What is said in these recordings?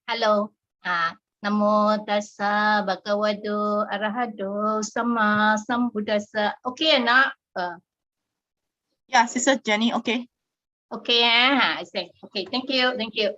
Hello. Namo tassa bhagavato arahato sama sambuddhassa. Okay, nak? Yeah, Sister Jenny, okay. Okay, I say. Okay, thank you, thank you.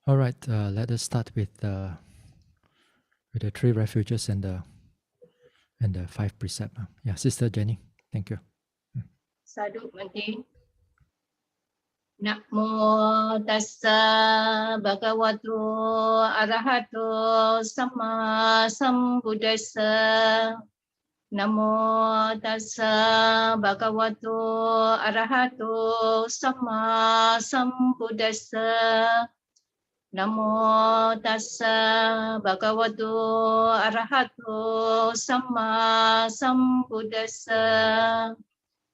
All right, let us start with the 3 refuges and the 5 precepts. Yeah, Sister Jenny, thank you. Sadhu Bhante. Namo tassa bhagavato arahato sama sambuddhassa. Namo tassa bhagavato arahato sama sambuddhassa. Namo tassa bhagavato arahato sama sambuddhassa.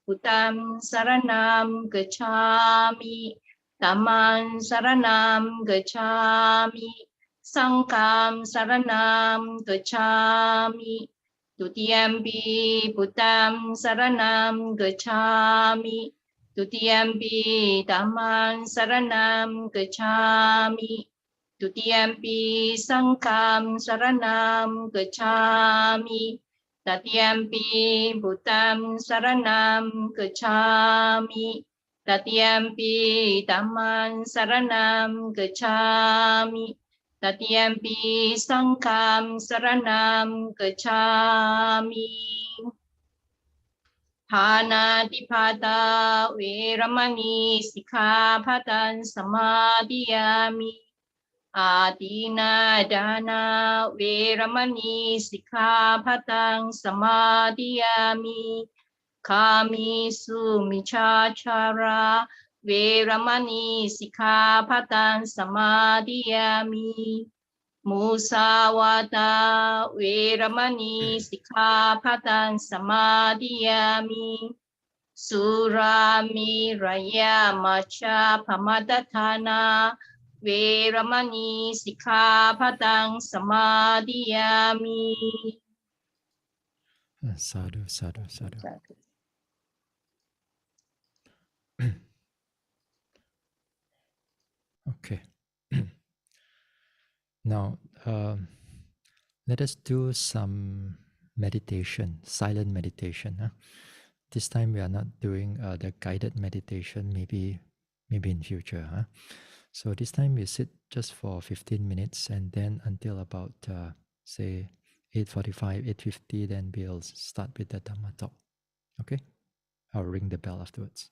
Buddham saranam gacchami, Dhammam saranam gacchami, Sangham saranam gacchami, Dutiyampi Buddham saranam gacchami, Dutiyampi Dhammam saranam gacchami, Dutiyampi Sangham saranam gacchami, Tatyampi Bhutam Saranam Gacchami. Tatyampi Dhamman Saranam Gacchami. Tatyampi Sangham Saranam Gacchami. Pāṇātipada Veramani Sikkhapadan Samadhiyami. Adina dana veramani sikkhapadang samadhiyami. Kami sumichachara veramani sikkhapadang samadhiyami. Musawada veramani sikkhapadang samadhiyami. Surami raya macha pamadatana Veramani Sikkhapadang Samadhiyami. Sadhu, sadhu, sadhu. Okay. Now, let us do some meditation, silent meditation. Huh? This time we are not doing the guided meditation, maybe in future. Huh? So this time we sit just for 15 minutes and then until about, say, 8:45, 8:50, then we'll start with the Dhamma Talk. Okay? I'll ring the bell afterwards.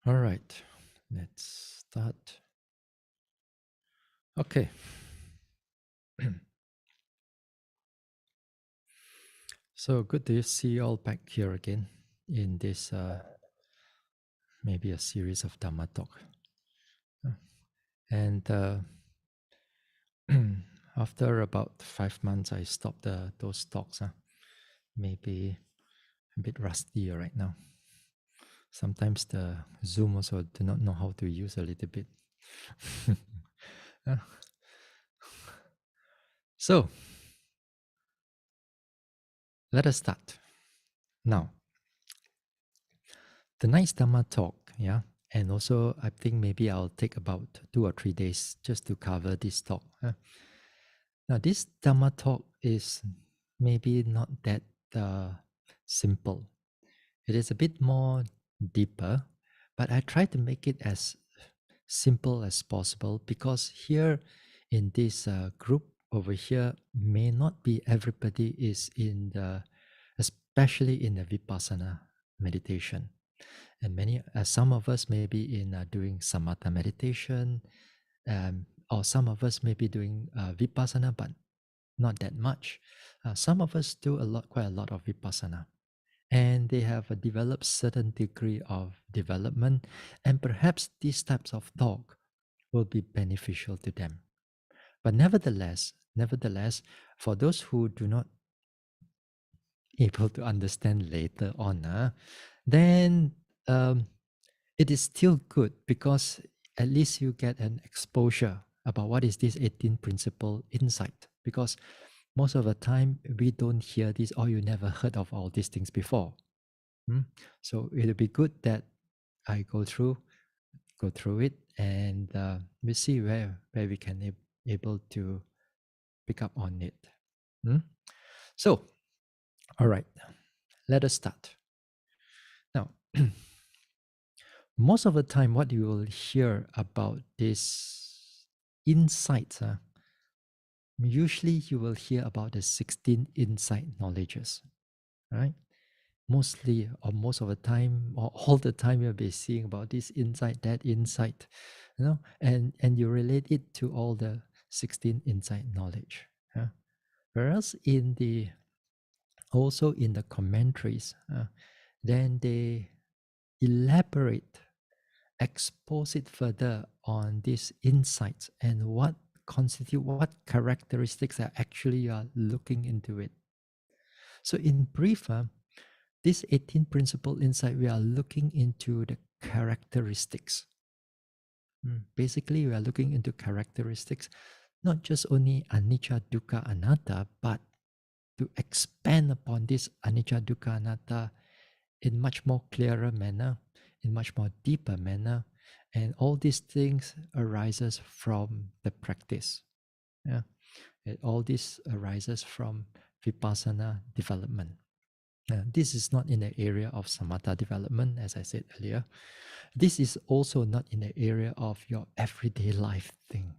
All right, let's start. Okay. So good to see you all back here again in this maybe a series of Dhamma Talk. And after about 5 months, I stopped those talks. Maybe a bit rusty right now. Sometimes the Zoom also do not know how to use a little bit. So let us start. Now, tonight's Dhamma Talk, yeah, and also I think maybe I'll take about 2 or 3 days just to cover this talk. Now, this Dhamma Talk is maybe not that simple. It is a bit more deeper, but I try to make it as simple as possible because here in this group over here may not be everybody is in the, especially in the Vipassana meditation. And many, some of us may be in doing Samatha meditation, or some of us may be doing Vipassana, but not that much. Some of us do quite a lot of Vipassana. And they have developed certain degree of development, and perhaps these types of talk will be beneficial to them. But nevertheless, for those who do not able to understand later on, then it is still good because at least you get an exposure about what is this 18 principle insight. Because most of the time we don't hear this, or you never heard of all these things before. So it'll be good that I go through it, and we see where we can able to pick up on it. So, all right, let us start. Now, most of the time, what you will hear about this insights, usually you will hear about the 16 insight knowledges, right? Mostly or most of the time or all the time you'll be seeing about this insight, that insight, and you relate it to all the 16 insight knowledge. Whereas also in the commentaries, then they elaborate, expose it further on these insights and what characteristics are actually you are looking into it. So in brief, this 18 principle insight, we are looking into the characteristics. Basically, we are looking into characteristics, not just only anicca, dukkha, anatta, but to expand upon this anicca, dukkha, anatta in much more clearer manner, in much more deeper manner. And all these things arises from the practice. Yeah? And all this arises from Vipassana development. This is not in the area of samatha development, as I said earlier. This is also not in the area of your everyday life thing.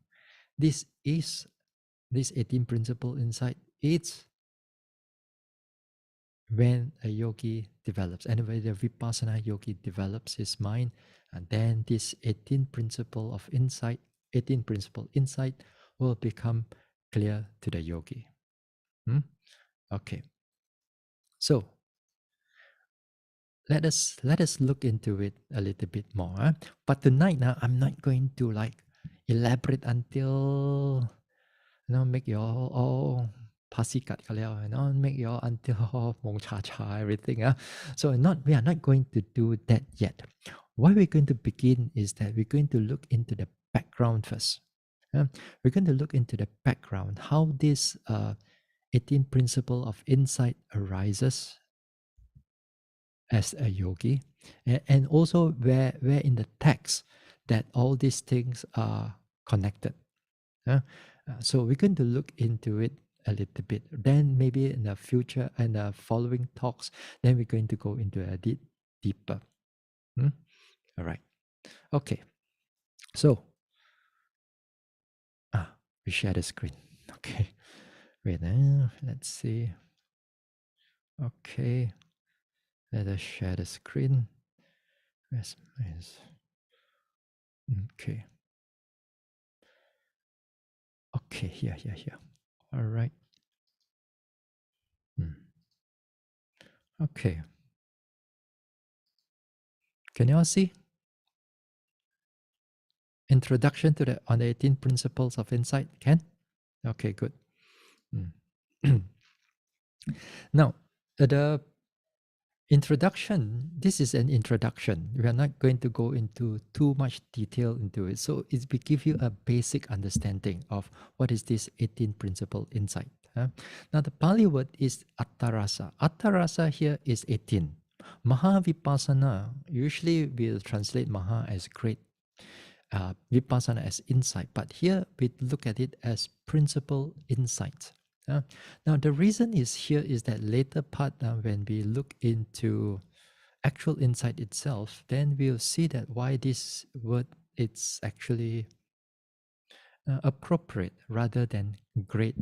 This 18 principle insight. It's when a yogi develops, and when the Vipassana yogi develops his mind, and then this 18 principle insight will become clear to the yogi. Okay. So let us look into it a little bit more. But tonight now, I'm not going to elaborate until make you all pasikat kaliao, make you all until mong cha cha everything. So we are not going to do that yet. What we're going to begin is that we're going to look into the background first. We're going to look into the background, how this 18 principle of insight arises as a yogi, and also where in the text that all these things are connected. So we're going to look into it a little bit. Then maybe in the future and the following talks, then we're going to go into a deeper. All right. Okay. So we share the screen. Okay. Wait. Let's see. Okay. Let us share the screen. Yes. Okay. Okay, here. All right. Okay. Can you all see? Introduction to the on the 18 principles of insight. Can? Okay, good. Now, the introduction, this is an introduction. We are not going to go into too much detail into it. So it will give you a basic understanding of what is this 18 principle insight. Now the Pali word is Aṭṭhārasa. Aṭṭhārasa here is 18. Mahāvipassanā, usually we'll translate Maha as great, Vipassana as insight, but here we look at it as principle insight. Now the reason is here is that later part, when we look into actual insight itself, then we'll see that why this word it's actually appropriate rather than great,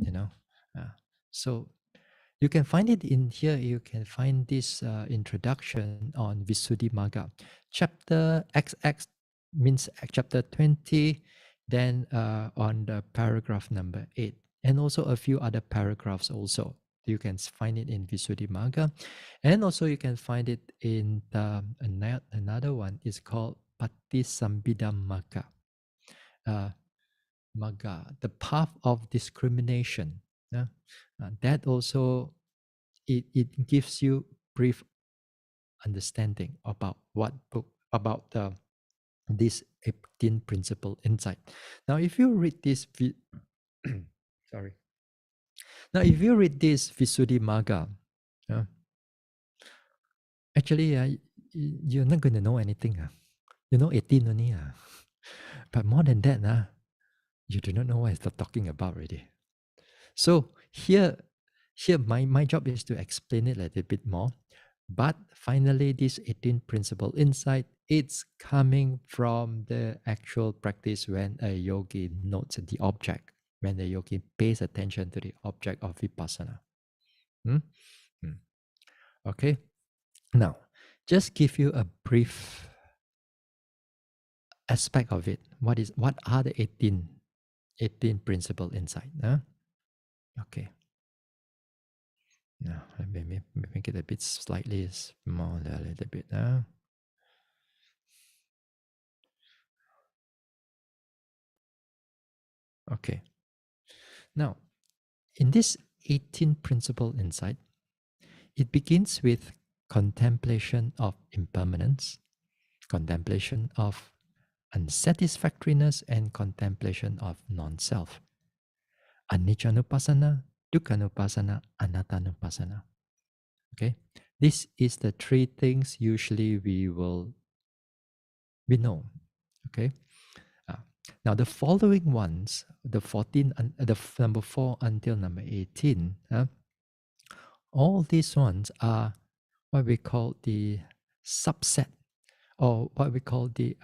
so you can find it in here. You can find this introduction on Visuddhimagga. Chapter XX means chapter 20, then on the paragraph number 8, and also a few other paragraphs also. You can find it in Visuddhimagga, and also you can find it in another one is called Patisambhidamagga. Magga, the path of discrimination. That also it gives you brief understanding about what book about this 18 principle insight. Now, if you read this, sorry. Now, if you read this Visuddhimagga, actually, you're not going to know anything. You know 18 only. But more than that, you do not know what it's talking about already. So here my job is to explain it a little bit more. But finally, this 18 principle insight, it's coming from the actual practice when a yogi notes the object, when the yogi pays attention to the object of vipassana. Okay. Now, just give you a brief aspect of it. What are the 18 principle insight? Okay. Now, let me make it a bit slightly smaller, a little bit. Okay. Now, in this 18 principle insight, it begins with contemplation of impermanence, contemplation of unsatisfactoriness, and contemplation of non-self. Anicca-nupassana, dukkha-nupassana, anatta-nupassana. Okay, this is the three things usually we know. Okay, now the following ones, the 14, the number 4 until number 18, all these ones are what we call the subset, or what we call the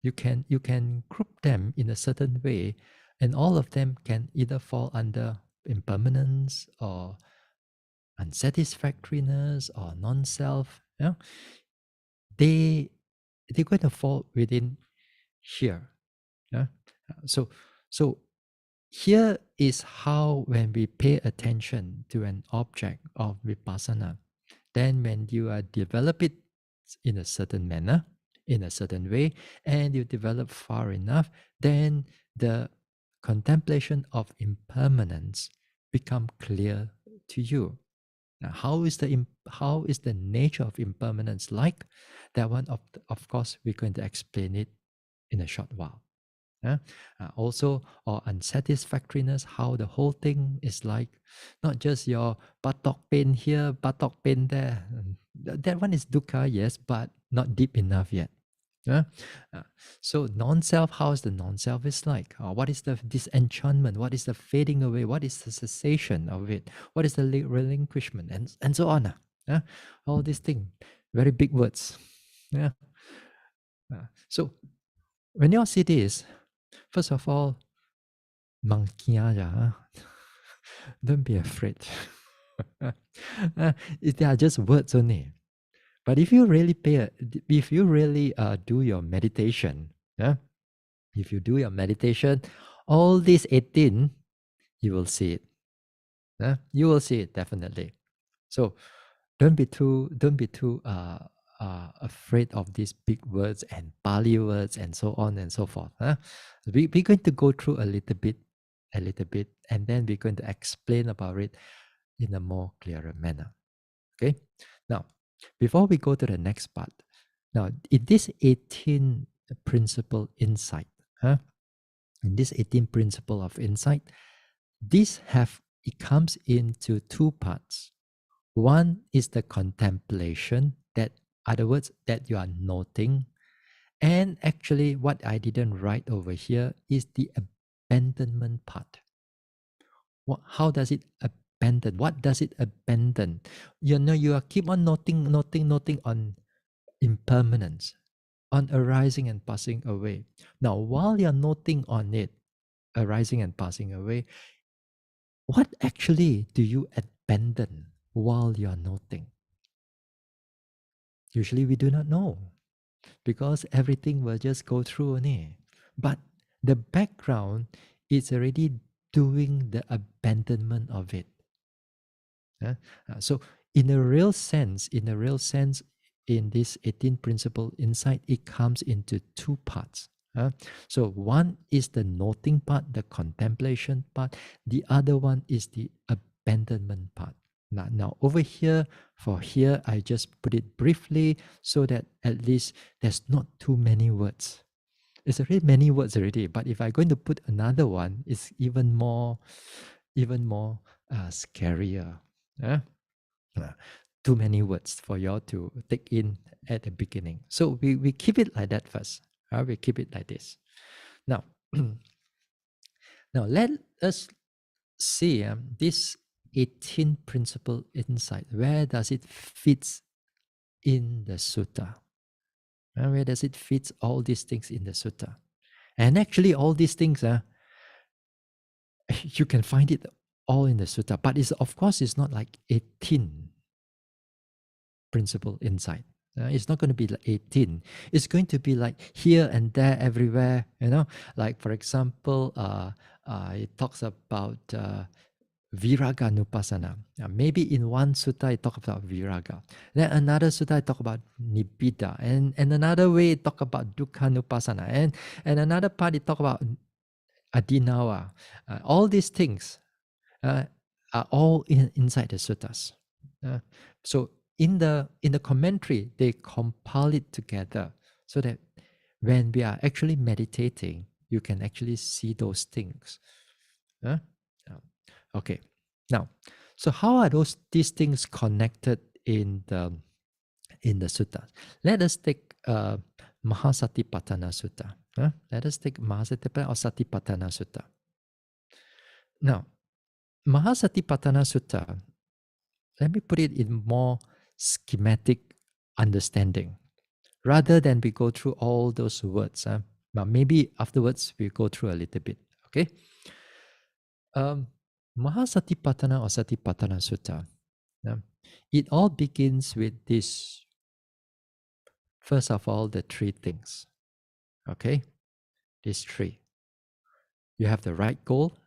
you can group them in a certain way, and all of them can either fall under impermanence or unsatisfactoriness or non-self. They're going to fall within here. So here is how, when we pay attention to an object of vipassana, then when you develop it in a certain manner, in a certain way, and you develop far enough, then the contemplation of impermanence become clear to you. Now, how is the nature of impermanence like? That one, of course, we're going to explain it in a short while. Also, or unsatisfactoriness, how the whole thing is like, not just your buttock pain here, buttock pain there. That one is dukkha, yes, but not deep enough yet. So non-self, how is the non-self is like? What is the disenchantment? What is the fading away? What is the cessation of it? What is the relinquishment? And so on. All these things, very big words. So when you all see this, first of all, monkey, don't be afraid. They are just words only. But if you really do your meditation, If you do your meditation, all these 18, you will see it. You will see it definitely. So don't be too afraid of these big words and Pali words and so on and so forth. We're going to go through a little bit, and then we're going to explain about it in a more clearer manner. Okay. Now, before we go to the next part, now in this 18 principle insight, in this 18 principle of insight, it comes into two parts. One is the contemplation, that other words that you are noting. And actually what I didn't write over here is the abandonment part. How does it abandon? What does it abandon? You are keep on noting on impermanence, on arising and passing away. Now, while you're noting on it, arising and passing away, what actually do you abandon while you're noting? Usually we do not know, because everything will just go through only. But the background is already doing the abandonment of it. So in a real sense, in this 18 principle insight, it comes into two parts. So one is the noting part, the contemplation part. The other one is the abandonment part. Now over here, I just put it briefly so that at least there's not too many words. It's already many words already, but if I'm going to put another one, it's even more scarier. Too many words for y'all to take in at the beginning. So we keep it like that first. We keep it like this. Now, now let us see this 18 principle insight. Where does it fit in the sutta? Where does it fit all these things in the sutta? And actually, all these things, you can find it all in the sutta. But of course, it's not like 18 principle insight. It's not going to be like 18. It's going to be like here and there, everywhere. Like for example, it talks about Viraga Nupassana. Maybe in one sutta it talks about Viraga. Then another sutta it talks about Nibbida. And another way it talks about Dukkha Nupassana. And another part it talks about Adinawa. All these things are all inside the suttas. So in the commentary, they compile it together so that when we are actually meditating, you can actually see those things. Okay. Now, so how are these things connected in the sutta? Let us take Mahāsatipatthana Sutta. Let us take Mahāsatipatthana or Satipatthana Sutta. Now, Mahāsatipatthana Sutta, let me put it in more schematic understanding, rather than we go through all those words. But maybe afterwards we go through a little bit. Okay. Mahāsatipatthana or Satipatthana Sutta, it all begins with this. First of all, the three things. Okay, these three. You have the right goal,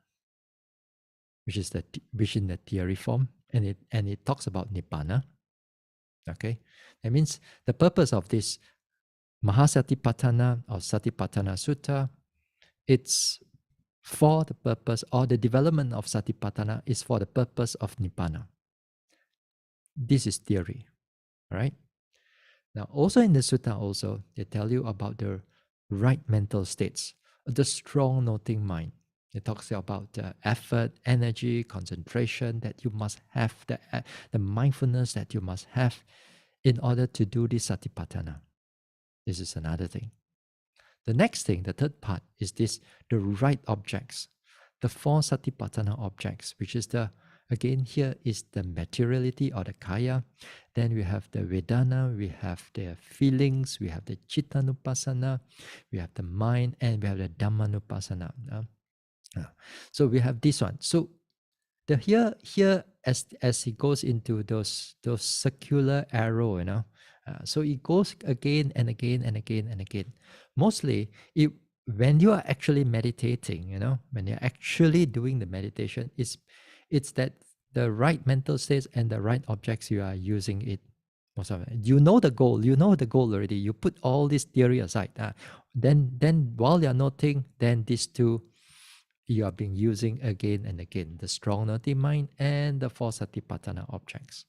which is in the theory form, and it talks about Nibbana. Okay, that means the purpose of this Mahāsatipatthana or Satipatthana Sutta, it's for the purpose, or the development of Satipatthana is for the purpose of Nibbana. This is theory, right? Now, also in the sutta, also they tell you about the right mental states, the strong noting mind. It talks about the effort, energy, concentration that you must have, the mindfulness that you must have in order to do this Satipatthana. This is another thing. The next thing, the third part, is the right objects, the four Satipatthana objects, which is again here is the materiality or the kaya. Then we have the Vedana, we have the feelings, we have the Cittanupassana, we have the mind, and we have the Dhammanupassana. So we have this one. So here as he goes into those circular arrow, so it goes again and again and again and again. Mostly, when you are actually meditating, when you're actually doing the meditation, it's that the right mental states and the right objects you are using it. Most of it. You know the goal. You know the goal already. You put all this theory aside. Then while you're noting, then these two you are being using again and again, the strong noting mind and the four satipatthana objects.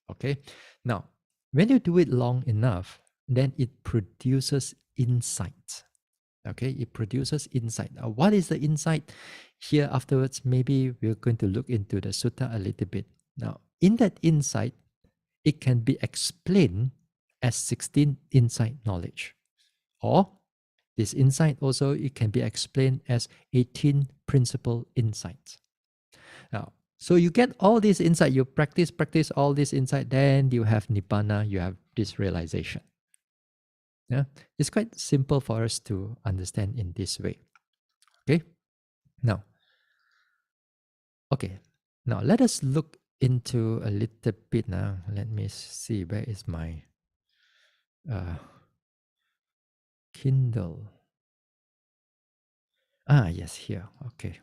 Okay. Now, when you do it long enough, then it produces insight. Okay, it produces insight. Now, what is the insight? Here afterwards, maybe we're going to look into the sutta a little bit. Now, in that insight, it can be explained as 16 insight knowledge. Or this insight also, it can be explained as 18 principal insights. Now, so you get all this insight, you practice all this insight, then you have nibbana, you have this realization. Yeah, it's quite simple for us to understand in this way. Okay, now let us look into a little bit now. Let me see, where is my Kindle? Yes, here. Okay.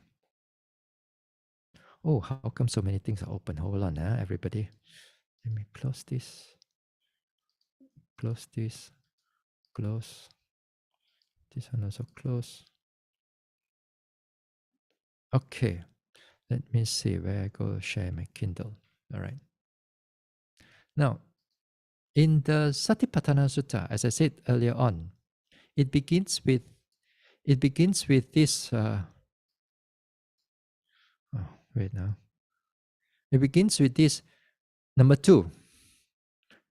Oh, how come so many things are open? Hold on, everybody. Let me close this. Close this. Close. This one also close. Okay. Let me see where I go share my Kindle. All right. Now, in the Satipatthana Sutta, as I said earlier on, it begins with this. It begins with this number 2.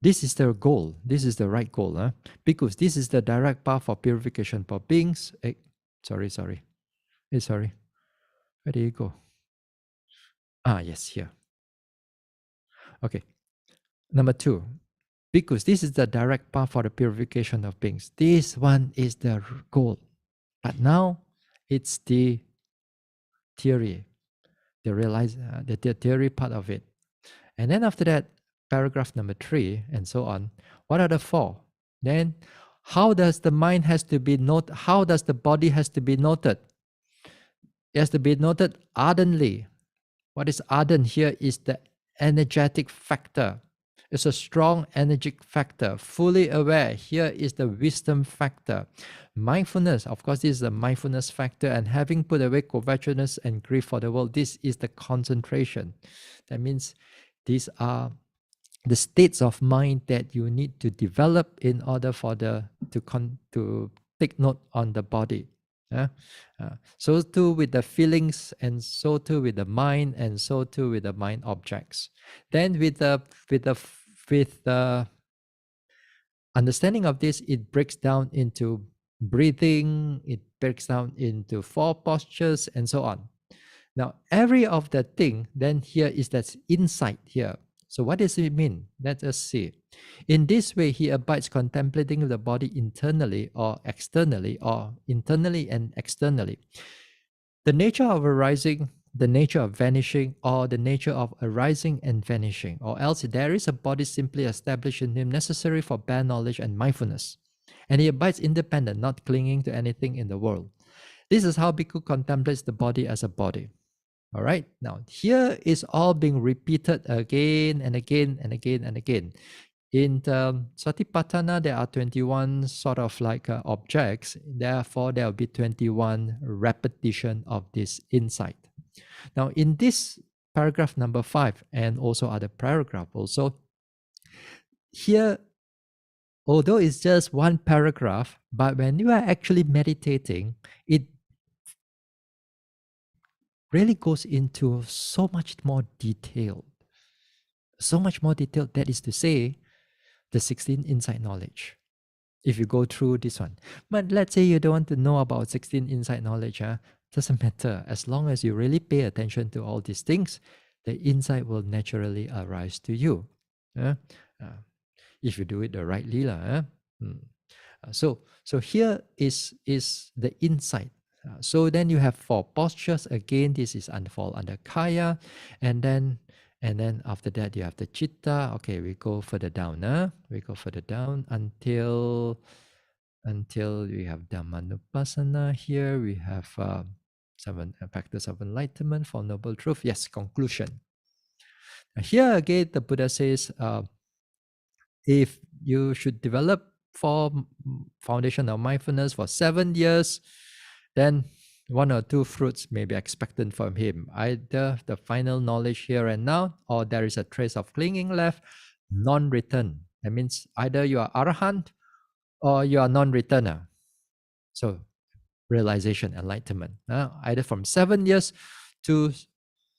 This is the goal. This is the right goal, because this is the direct path for purification for beings. Sorry. Sorry. Where did you go? Yes, here. Okay. Number 2. Because this is the direct path for the purification of beings. This one is the goal. But now it's the theory, the theory part of it. And then after that, paragraph number 3 and so on. What are the 4? Then how does the mind has to be noted? How does the body has to be noted? It has to be noted ardently. What is ardent here is the energetic factor. It's a strong energetic factor. Fully aware. Here is the wisdom factor. Mindfulness, of course, this is the mindfulness factor. And having put away covetousness and grief for the world, this is the concentration. That means these are the states of mind that you need to develop in order for to take note on the body. So too with the feelings, and so too with the mind, and so too with the mind objects. Then with the understanding of this, it breaks down into breathing, it breaks down into 4 postures, and so on. Now, every of the thing, then here is that insight here. So what does it mean? Let us see. In this way, he abides contemplating the body internally or externally, or internally and externally. The nature of arising, the nature of vanishing, or the nature of arising and vanishing, or else there is a body simply established in him, necessary for bare knowledge and mindfulness. And he abides independent, not clinging to anything in the world. This is how Bhikkhu contemplates the body as a body. All right. Now, here is all being repeated again and again and again and again. In the Satipatthana, there are 21 sort of like objects. Therefore, there will be 21 repetition of this insight. Now, in this paragraph number 5, and also other paragraph also, here, although it's just one paragraph, but when you are actually meditating, it really goes into so much more detail. So much more detail, that is to say, the 16 insight knowledge. If you go through this one. But let's say you don't want to know about 16 insight knowledge, doesn't matter. As long as you really pay attention to all these things, the insight will naturally arise to you. If you do it the right lila. So here is the insight. So then you have 4 postures. Again, this is unfold under kaya, and then after that you have the chitta. Okay, we go further down. We go further down until until we have Dhammanupassana here. We have seven factors of enlightenment for noble truth. Yes, conclusion. Here again, the Buddha says, if you should develop foundation of mindfulness for 7 years, then 1 or 2 fruits may be expected from him. Either the final knowledge here and now, or there is a trace of clinging left, non-return. That means either you are arahant or you are non-returner. So realization, enlightenment, either from 7 years to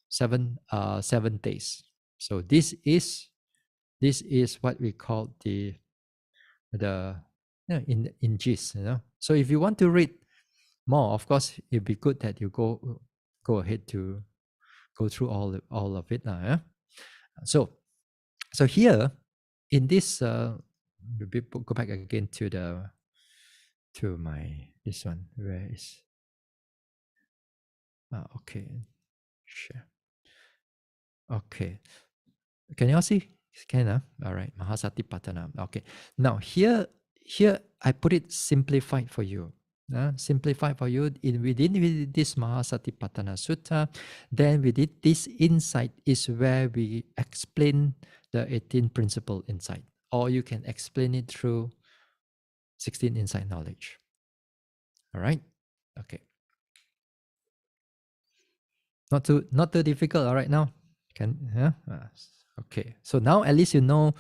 7 days. So this is what we call the in gist, So if you want to read more, of course, it'd be good that you go ahead to go through all of it. So here in this, go back again to my this one. Where is? Okay, share. Okay, can you all see? Can all right. Mahāsatipatthana. Okay. Now here I put it simplified for you. Simplified for you within this Mahāsatipatthana Sutta. Then within this insight is where we explain the 18 principle insight, or you can explain it through 16 insight knowledge. All right. Okay. Not too difficult. All right now. Okay. So now at least you know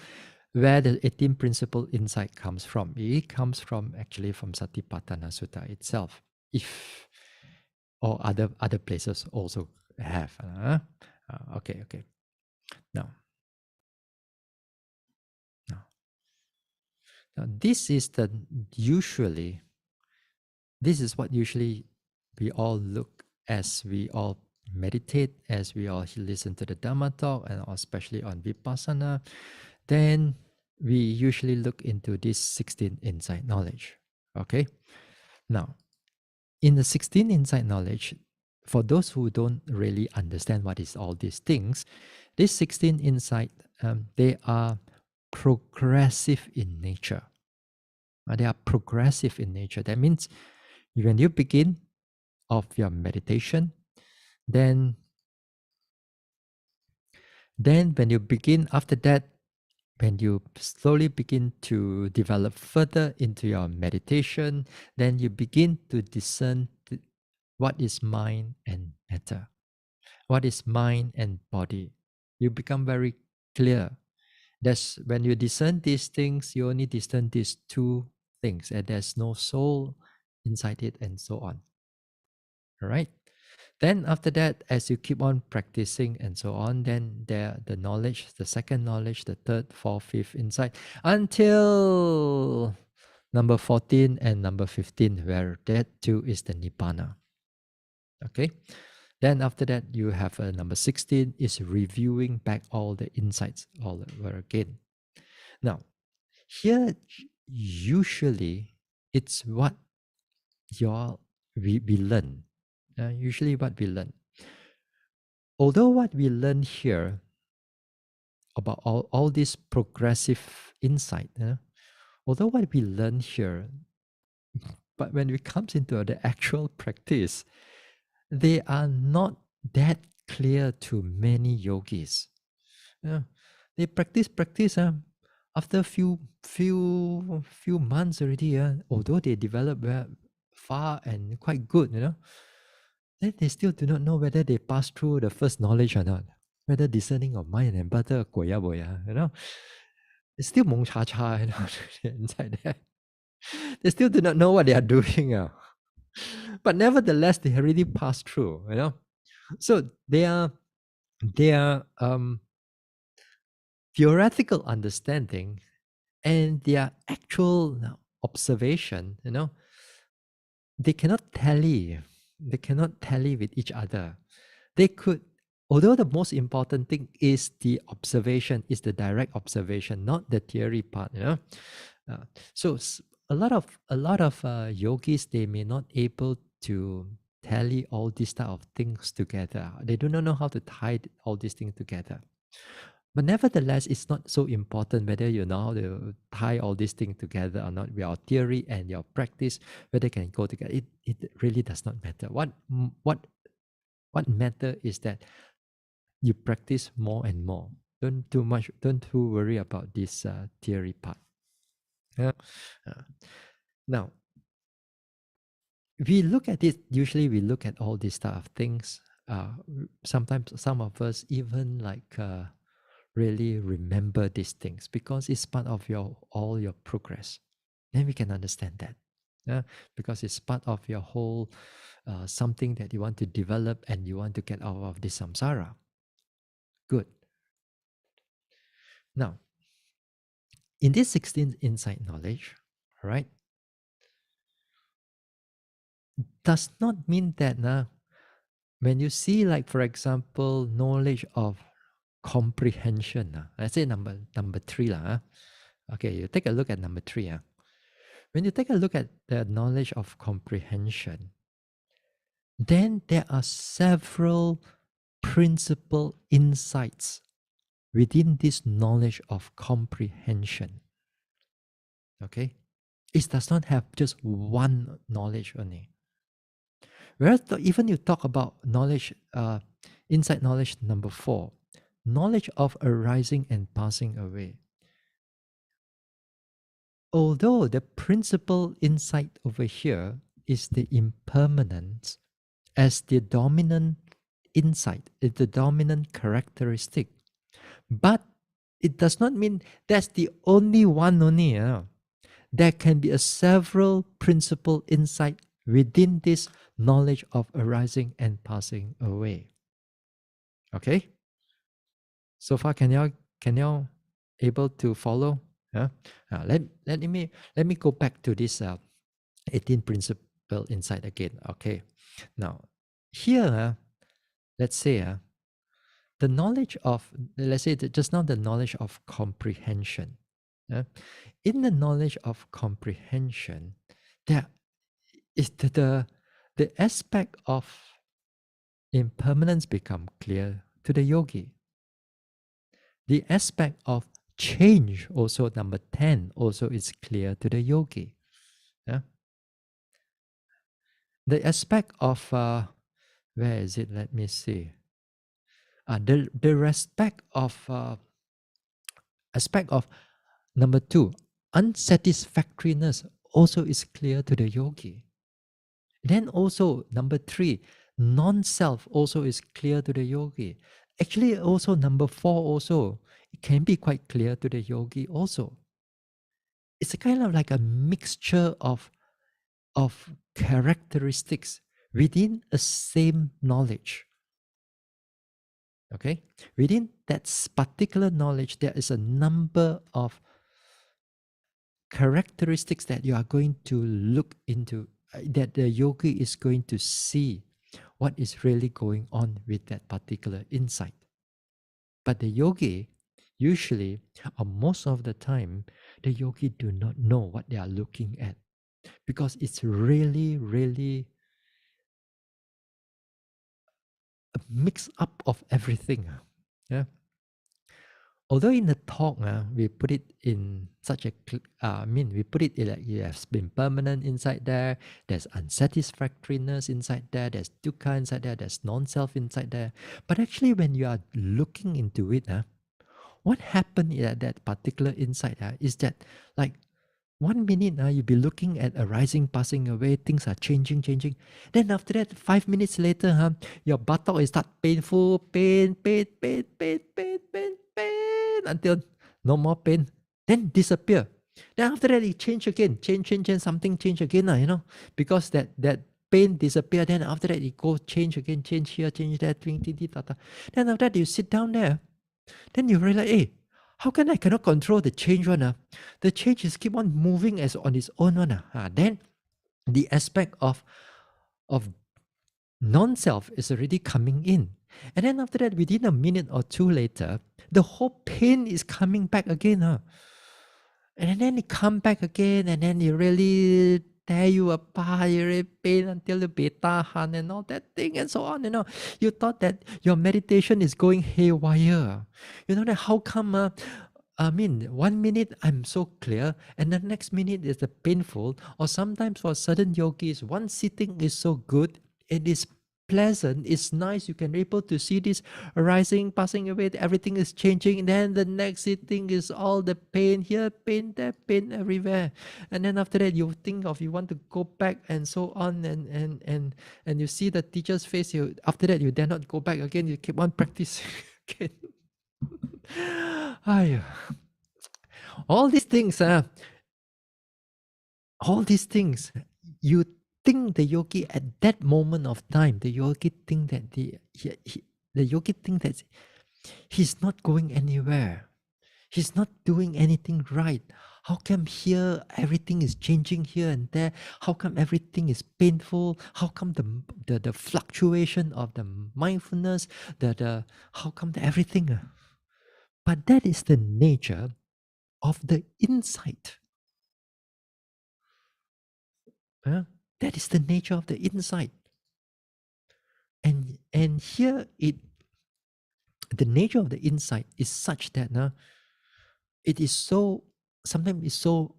where the 18 principle insight comes from. It comes from actually from Satipatthana Sutta itself, if or other places also have. Okay. Now this is what usually we all look as we all meditate, as we all listen to the Dhamma Talk, and especially on Vipassana. Then we usually look into this 16 insight knowledge. Okay. Now, in the 16 insight knowledge, for those who don't really understand what is all these things, these 16 insight, they are progressive in nature. They are progressive in nature. That means when you begin of your meditation, then when you begin after that, when you slowly begin to develop further into your meditation, then you begin to discern what is mind and matter, what is mind and body. You become very clear. That's when you discern these things, you only discern these two things, and there's no soul inside it, and so on. All right. Then after that, as you keep on practicing and so on, then the knowledge, the second knowledge, the third, fourth, fifth insight, until number 14 and number 15, where that too is the Nibbana. Okay. Then after that, you have number 16 is reviewing back all the insights all over again. Now, here usually it's what we learn. Usually what we learn. Although what we learn here about all this progressive insight, although what we learn here, but when it comes into the actual practice, they are not that clear to many yogis. They practice after a few months already, although they develop far and quite good, then they still do not know whether they pass through the first knowledge or not, whether discerning of mind and butter, it's still mong cha cha, inside there. They still do not know what they are doing. But nevertheless, they already passed through, So their theoretical understanding and their actual observation, they cannot tally. They cannot tally with each other. They could, although the most important thing is the observation, is the direct observation, not the theory part, So a lot of yogis, they may not able to tally all these type of things together. They do not know how to tie all these things together. But nevertheless, it's not so important whether you know how to tie all these things together or not. Your theory and your practice, whether they can go together, it really does not matter. What matter is that you practice more and more. Don't too worry about this theory part. Yeah. Now, we look at it. Usually, we look at all these type of things. Sometimes some of us even like really remember these things because it's part of all your progress. Then we can understand that. Yeah, because it's part of your whole something that you want to develop and you want to get out of this samsara. Good. Now, in this 16th insight knowledge, right, does not mean that when you see, like, for example, knowledge of comprehension, let's say number 3. Okay, you take a look at number 3. When you take a look at the knowledge of comprehension, then there are several principal insights within this knowledge of comprehension. Okay? It does not have just one knowledge only. Whereas even you talk about knowledge, insight knowledge number 4, knowledge of arising and passing away. Although the principal insight over here is the impermanence as the dominant insight, the dominant characteristic, but it does not mean that's the only one only. There can be several principal insight within this knowledge of arising and passing away. Okay? So far, can you able to follow? Let me go back to this 18 principle insight again. Okay. Now, here, let's say the knowledge of, let's say just now the knowledge of comprehension. In the knowledge of comprehension, there is the aspect of impermanence become clear to the yogi. The aspect of change, also number 10, also is clear to the yogi. The aspect of where is it? Let me see. The aspect of number 2, unsatisfactoriness, also is clear to the yogi. Then also number 3, non-self, also is clear to the yogi. Actually, also number 4 also, it can be quite clear to the yogi also. It's a kind of like a mixture of characteristics within a same knowledge. Okay? Within that particular knowledge, there is a number of characteristics that you are going to look into, that the yogi is going to see what is really going on with that particular insight. But the yogi, usually, or most of the time, the yogi do not know what they are looking at, because it's really, really a mix up of everything. Yeah. Although in the talk, we put it in such a, we put it like it has been permanent inside there, there's unsatisfactoriness inside there, there's dukkha inside there, there's non-self inside there. But actually, when you are looking into it, what happened at that particular insight is that, like, 1 minute you'll be looking at arising, passing away, things are changing. Then after that, 5 minutes later, your buttock is start painful, pain, until no more pain, then disappear. Then after that, it change again, change, something change again, because that pain disappear. Then after that, it go change again, change here, change there, then after that, you sit down there, then you realize, hey, how can I cannot control the change one? The change is keep on moving as on its own one. Then the aspect of non-self is already coming in. And then after that, within a minute or two later, the whole pain is coming back again. And then it come back again, and then you really tear you apart, you really pain until you betahan and all that thing and so on, You thought that your meditation is going haywire. You know that how come, I mean, 1 minute I'm so clear, and the next minute is the painful, or sometimes for certain yogis, one sitting is so good, it is pleasant, it's nice, you can able to see this arising, passing away, everything is changing, and then the next sitting is all the pain here, pain there, pain everywhere. And then after that you think of you want to go back and so on, and you see the teacher's face, you after that you dare not go back again, you keep on practicing again. Ay, all these things, you think the yogi at that moment of time, the yogi think that the yogi think that he's not going anywhere, he's not doing anything right. How come here everything is changing here and there? How come everything is painful? How come the fluctuation of the mindfulness, how come everything? But that is the nature of the insight. That is the nature of the insight. And here the nature of the insight is such that it is so, sometimes it's so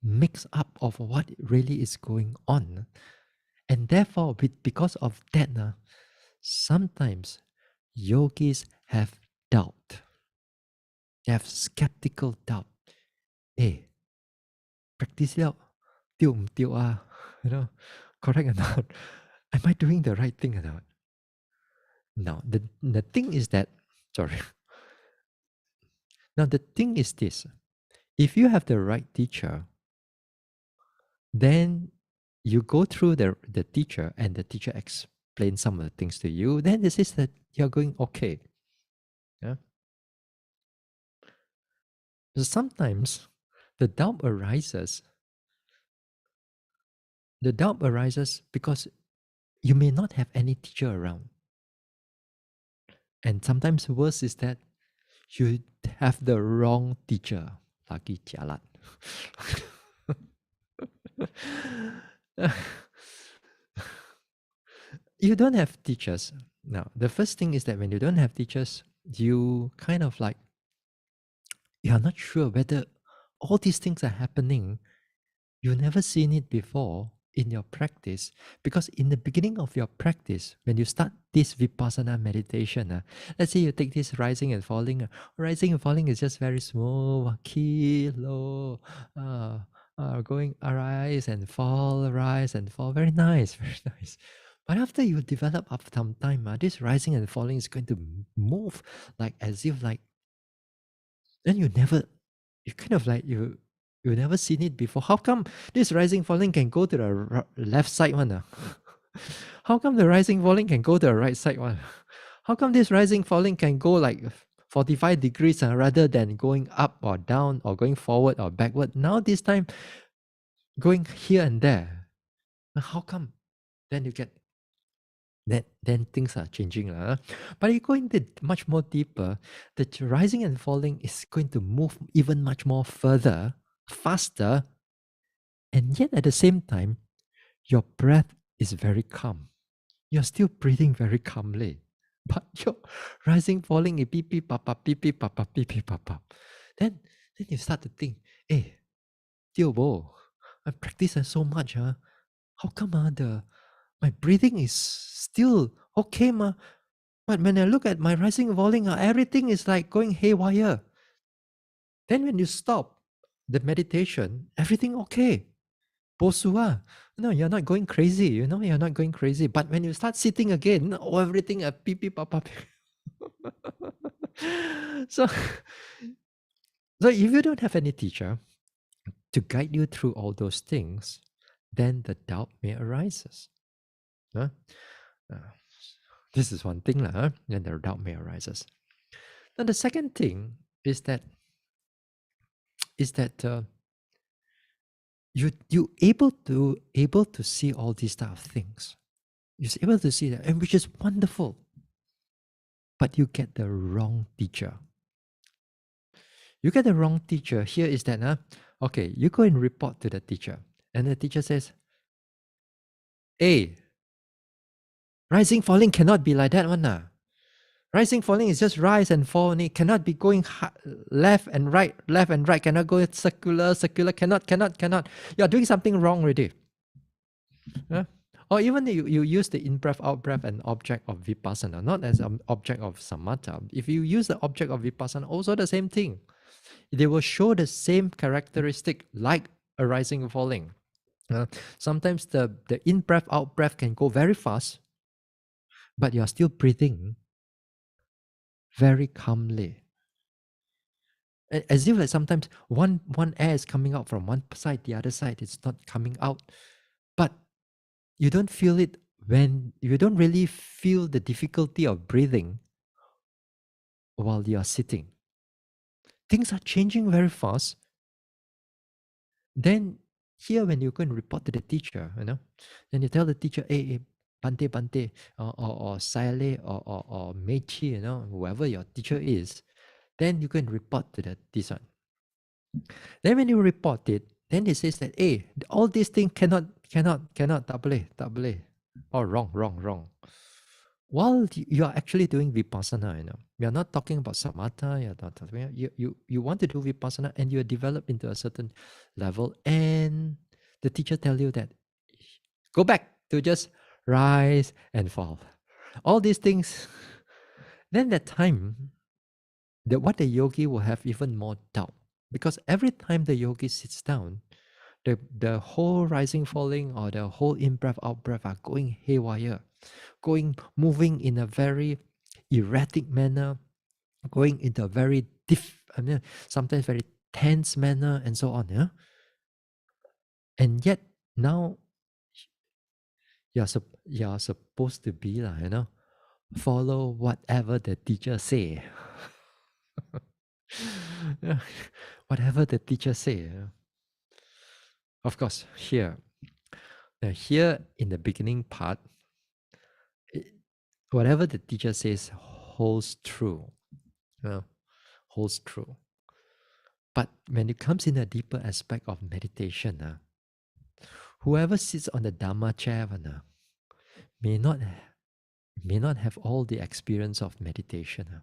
mixed up of what really is going on. And therefore, because of that, sometimes yogis have doubt. They have skeptical doubt. Hey, practice out, correct or not? Am I doing the right thing or not? Now, the thing is that, sorry. Now, the thing is this. If you have the right teacher, then you go through the teacher and the teacher explains some of the things to you, then this is that you're going okay. Yeah. So sometimes the doubt arises. The doubt arises because you may not have any teacher around. And sometimes worse is that you have the wrong teacher. Lagi jalan. You don't have teachers. Now, the first thing is that when you don't have teachers, you kind of like, you're not sure whether all these things are happening. You've never seen it before in your practice, because in the beginning of your practice, when you start this vipassana meditation, let's say you take this rising and falling. Rising and falling is just very smooth, key, low, going arise and fall, very nice, very nice. But after you develop up some time, this rising and falling is going to move like as if like, then you never seen it before. How come this rising falling can go to the left side one? How come the rising falling can go to the right side one? How come this rising falling can go like 45 degrees rather than going up or down or going forward or backward? Now this time going here and there. How come? Then you get then things are changing. But you go into much more deeper, the rising and falling is going to move even much more further, faster, and yet at the same time, your breath is very calm. You're still breathing very calmly. But your rising, falling, beep, beep, pop, pop, beep, beep, pop, pop, beep, beep, pop, pop. Then you start to think, hey, Tio Bo, I practice so much. How come my breathing is still okay, but when I look at my rising and falling, everything is like going haywire. Then when you stop the meditation, everything okay. Bosua. No, you're not going crazy. You're not going crazy. But when you start sitting again, everything beep, beep, pop, pop. So if you don't have any teacher to guide you through all those things, then the doubt may arise. This is one thing, then the doubt may arise. Now the second thing is that you able to see all these type of things. You're able to see that, and which is wonderful. But you get the wrong teacher. You get the wrong teacher. Here is that, okay, you go and report to the teacher. And the teacher says, Rising, falling cannot be like that one. Rising, falling is just rise and fall. And it cannot be going left and right, cannot go circular, cannot. You're doing something wrong already. Or even you use the in-breath, out-breath an object of vipassana, not as an object of samatha. If you use the object of vipassana, also the same thing. They will show the same characteristic like a rising and falling. Sometimes the in-breath, out-breath can go very fast, but you're still breathing very calmly. As if like sometimes one air is coming out from one side, the other side is not coming out. But you don't feel it when you don't really feel the difficulty of breathing while you are sitting. Things are changing very fast. Then here when you go and report to the teacher, then you tell the teacher, hey, Bhante, or Sile or Mechi, whoever your teacher is, then you go and report to this one. Then when you report it, then it says that, hey, all these things cannot, tak boleh. Oh, wrong. While you are actually doing vipassana, we are not talking about samatha, you want to do vipassana and you are developed into a certain level, and the teacher tell you that go back to just rise and fall. All these things, then that time, what the yogi will have even more doubt. Because every time the yogi sits down, the whole rising, falling, or the whole in-breath, out-breath are going haywire, moving in a very erratic manner, going into a very sometimes very tense manner, and so on. Yeah? And yet now you're supposed to be follow whatever the teacher say. Whatever the teacher say. Of course, here in the beginning part, whatever the teacher says holds true. Holds true. But when it comes in a deeper aspect of meditation, whoever sits on the Dhamma chair may not have all the experience of meditation.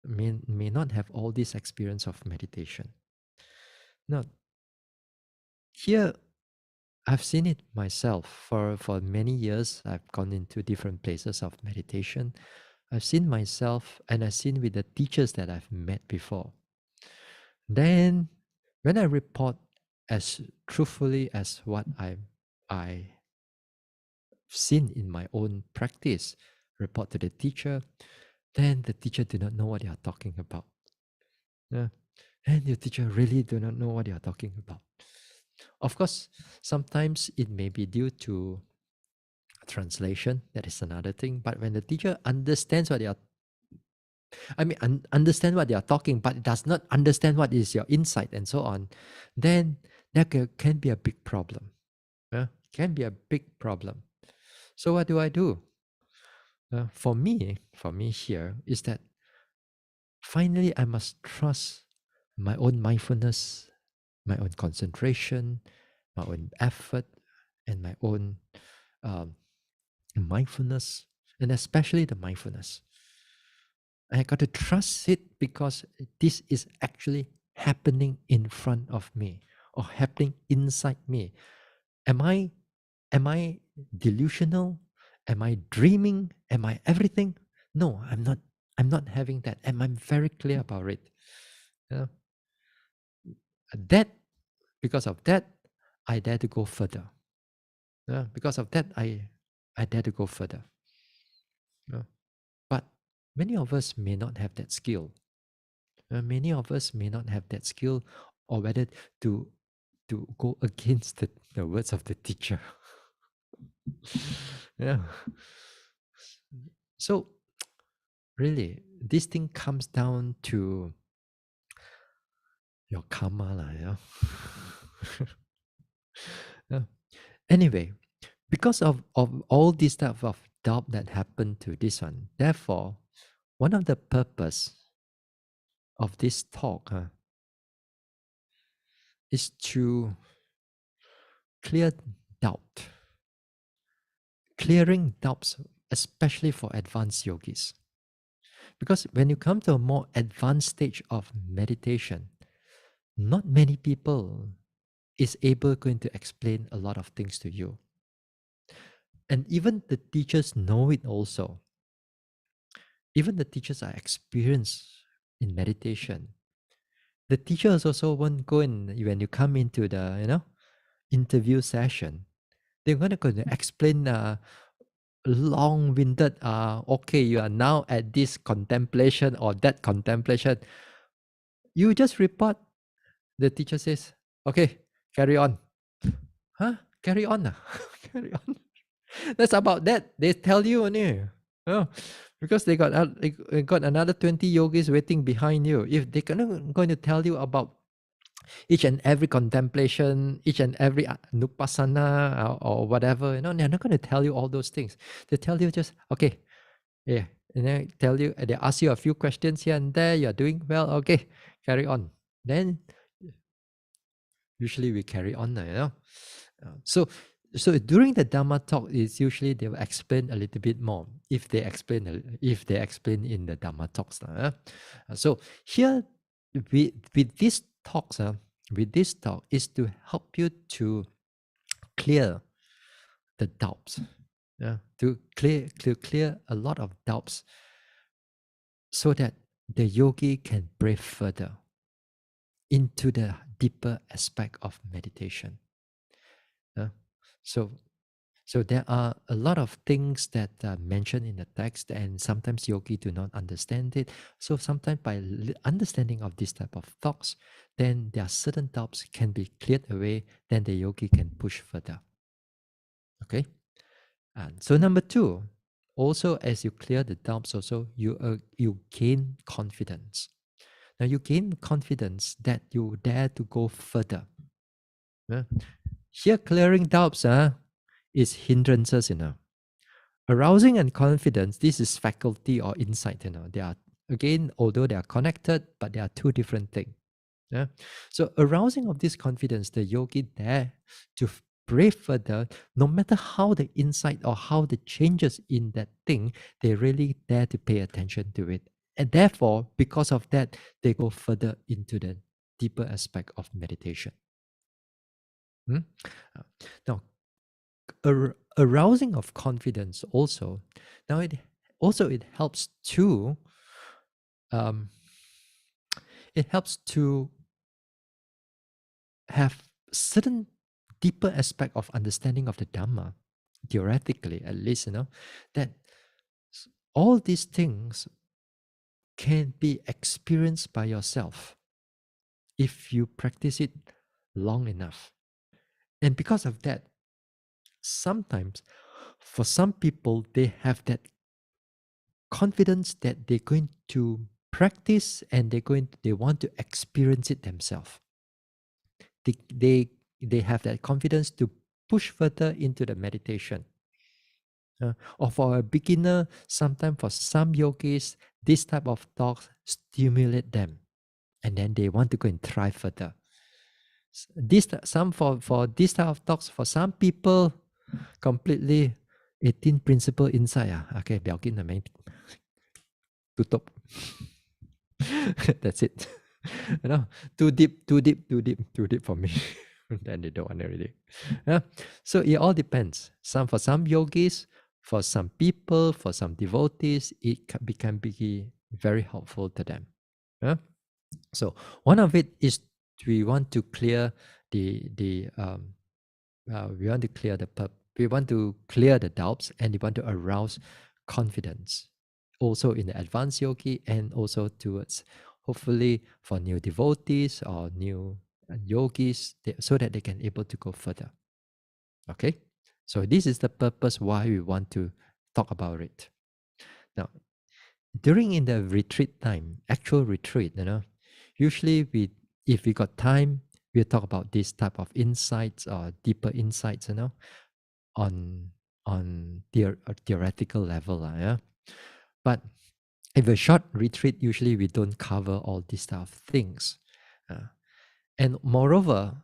May not have all this experience of meditation. Now, here I've seen it myself for many years. I've gone into different places of meditation. I've seen myself and I've seen with the teachers that I've met before. Then when I report as truthfully as what I've seen in my own practice, report to the teacher, then the teacher do not know what they are talking about. And the teacher really do not know what they are talking about. Of course, sometimes it may be due to translation. That is another thing. But when the teacher understands what they are, understand what they are talking, but does not understand what is your insight and so on, then that can be a big problem. Can be a big problem. So what do I do? For me here is that finally I must trust my own mindfulness, my own concentration, my own effort, and my own mindfulness, and especially the mindfulness. I got to trust it because this is actually happening in front of me or happening inside me. Am I delusional? Am I dreaming? Am I everything? No, I'm not. I'm not having that, and I'm very clear about it. That because of that, I dare to go further. Because of that, I dare to go further. But many of us may not have that skill. Many of us may not have that skill, or whether to go against the words of the teacher. So really, this thing comes down to your karma, Anyway, because of all this type of doubt that happened to this one, therefore, one of the purpose of this talk is to clear doubt clearing doubts, especially for advanced yogis. Because when you come to a more advanced stage of meditation, not many people is able going to explain a lot of things to you. And even the teachers know it also. Even the teachers are experienced in meditation. The teachers also won't go in when you come into the interview session. They're going to explain long-winded. Okay, you are now at this contemplation or that contemplation. You just report. The teacher says, "Okay, carry on." Huh? Carry on? Carry on. That's about that. They tell you only. Oh, because they got another 20 yogis waiting behind you. If they cannot going to tell you about each and every contemplation, each and every nupassana or whatever, they're not going to tell you all those things. They tell you just, okay, yeah, and then tell you, they ask you a few questions here and there. You're doing well. Okay, carry on. Then usually we carry on, So during the Dhamma talk, it's usually they will explain a little bit more if they explain in the Dhamma talks. So here with these talks, this talk is to help you to clear the doubts, to clear a lot of doubts, so that the yogi can breathe further into the deeper aspect of meditation. So there are a lot of things that are mentioned in the text, and sometimes yogi do not understand it. So sometimes by understanding of this type of thoughts, then there are certain doubts can be cleared away, then the yogi can push further. Okay? And so number 2, also as you clear the doubts, also you gain confidence. Now you gain confidence that you dare to go further. Here clearing doubts is hindrances, Arousing and confidence, this is faculty or insight, They are, again, although they are connected, but they are two different things. So arousing of this confidence, the yogi dare to breathe further, no matter how the insight or how the changes in that thing, they really dare to pay attention to it. And therefore, because of that, they go further into the deeper aspect of meditation. Now, arousing of confidence also. Now it helps to have certain deeper aspect of understanding of the Dhamma, theoretically at least, that all these things can be experienced by yourself if you practice it long enough. And because of that, sometimes for some people, they have that confidence that they're going to practice and they want to experience it themselves. They have that confidence to push further into the meditation. Or for a beginner, sometimes for some yogis, this type of talks stimulate them, and then they want to go and try further. For this type of talks, for some people, completely 18 principle inside. Okay, biao na main tutup. That's it. Too deep for me. Then they don't want to really. So it all depends. For some yogis, for some people, for some devotees, it can be very helpful to them. So one of it is we want to clear we want to clear the doubts, and we want to arouse confidence, also in the advanced yogi, and also towards hopefully for new devotees or new yogis, so that they can able to go further. Okay, so this is the purpose why we want to talk about it. Now, during in the retreat time, actual retreat, usually if we got time, we'll talk about this type of insights or deeper insights, on theoretical level, But if a short retreat, usually we don't cover all these type of things. And moreover,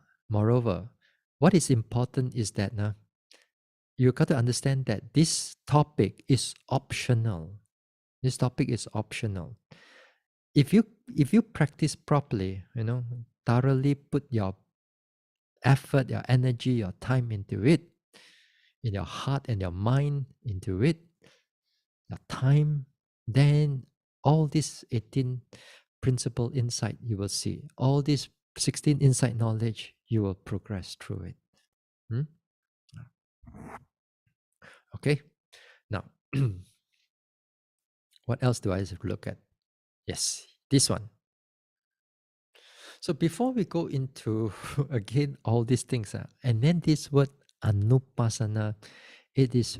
what is important is that you got to understand that this topic is optional. This topic is optional. If you practice properly, thoroughly put your effort, your energy, your time into it, in your heart and your mind into it, your time, then all these 18 principle insight you will see, all these 16 insight knowledge, you will progress through it. Okay, now what else do I look at? Yes, this one. So before we go into again all these things, and then this word Anupassana, it is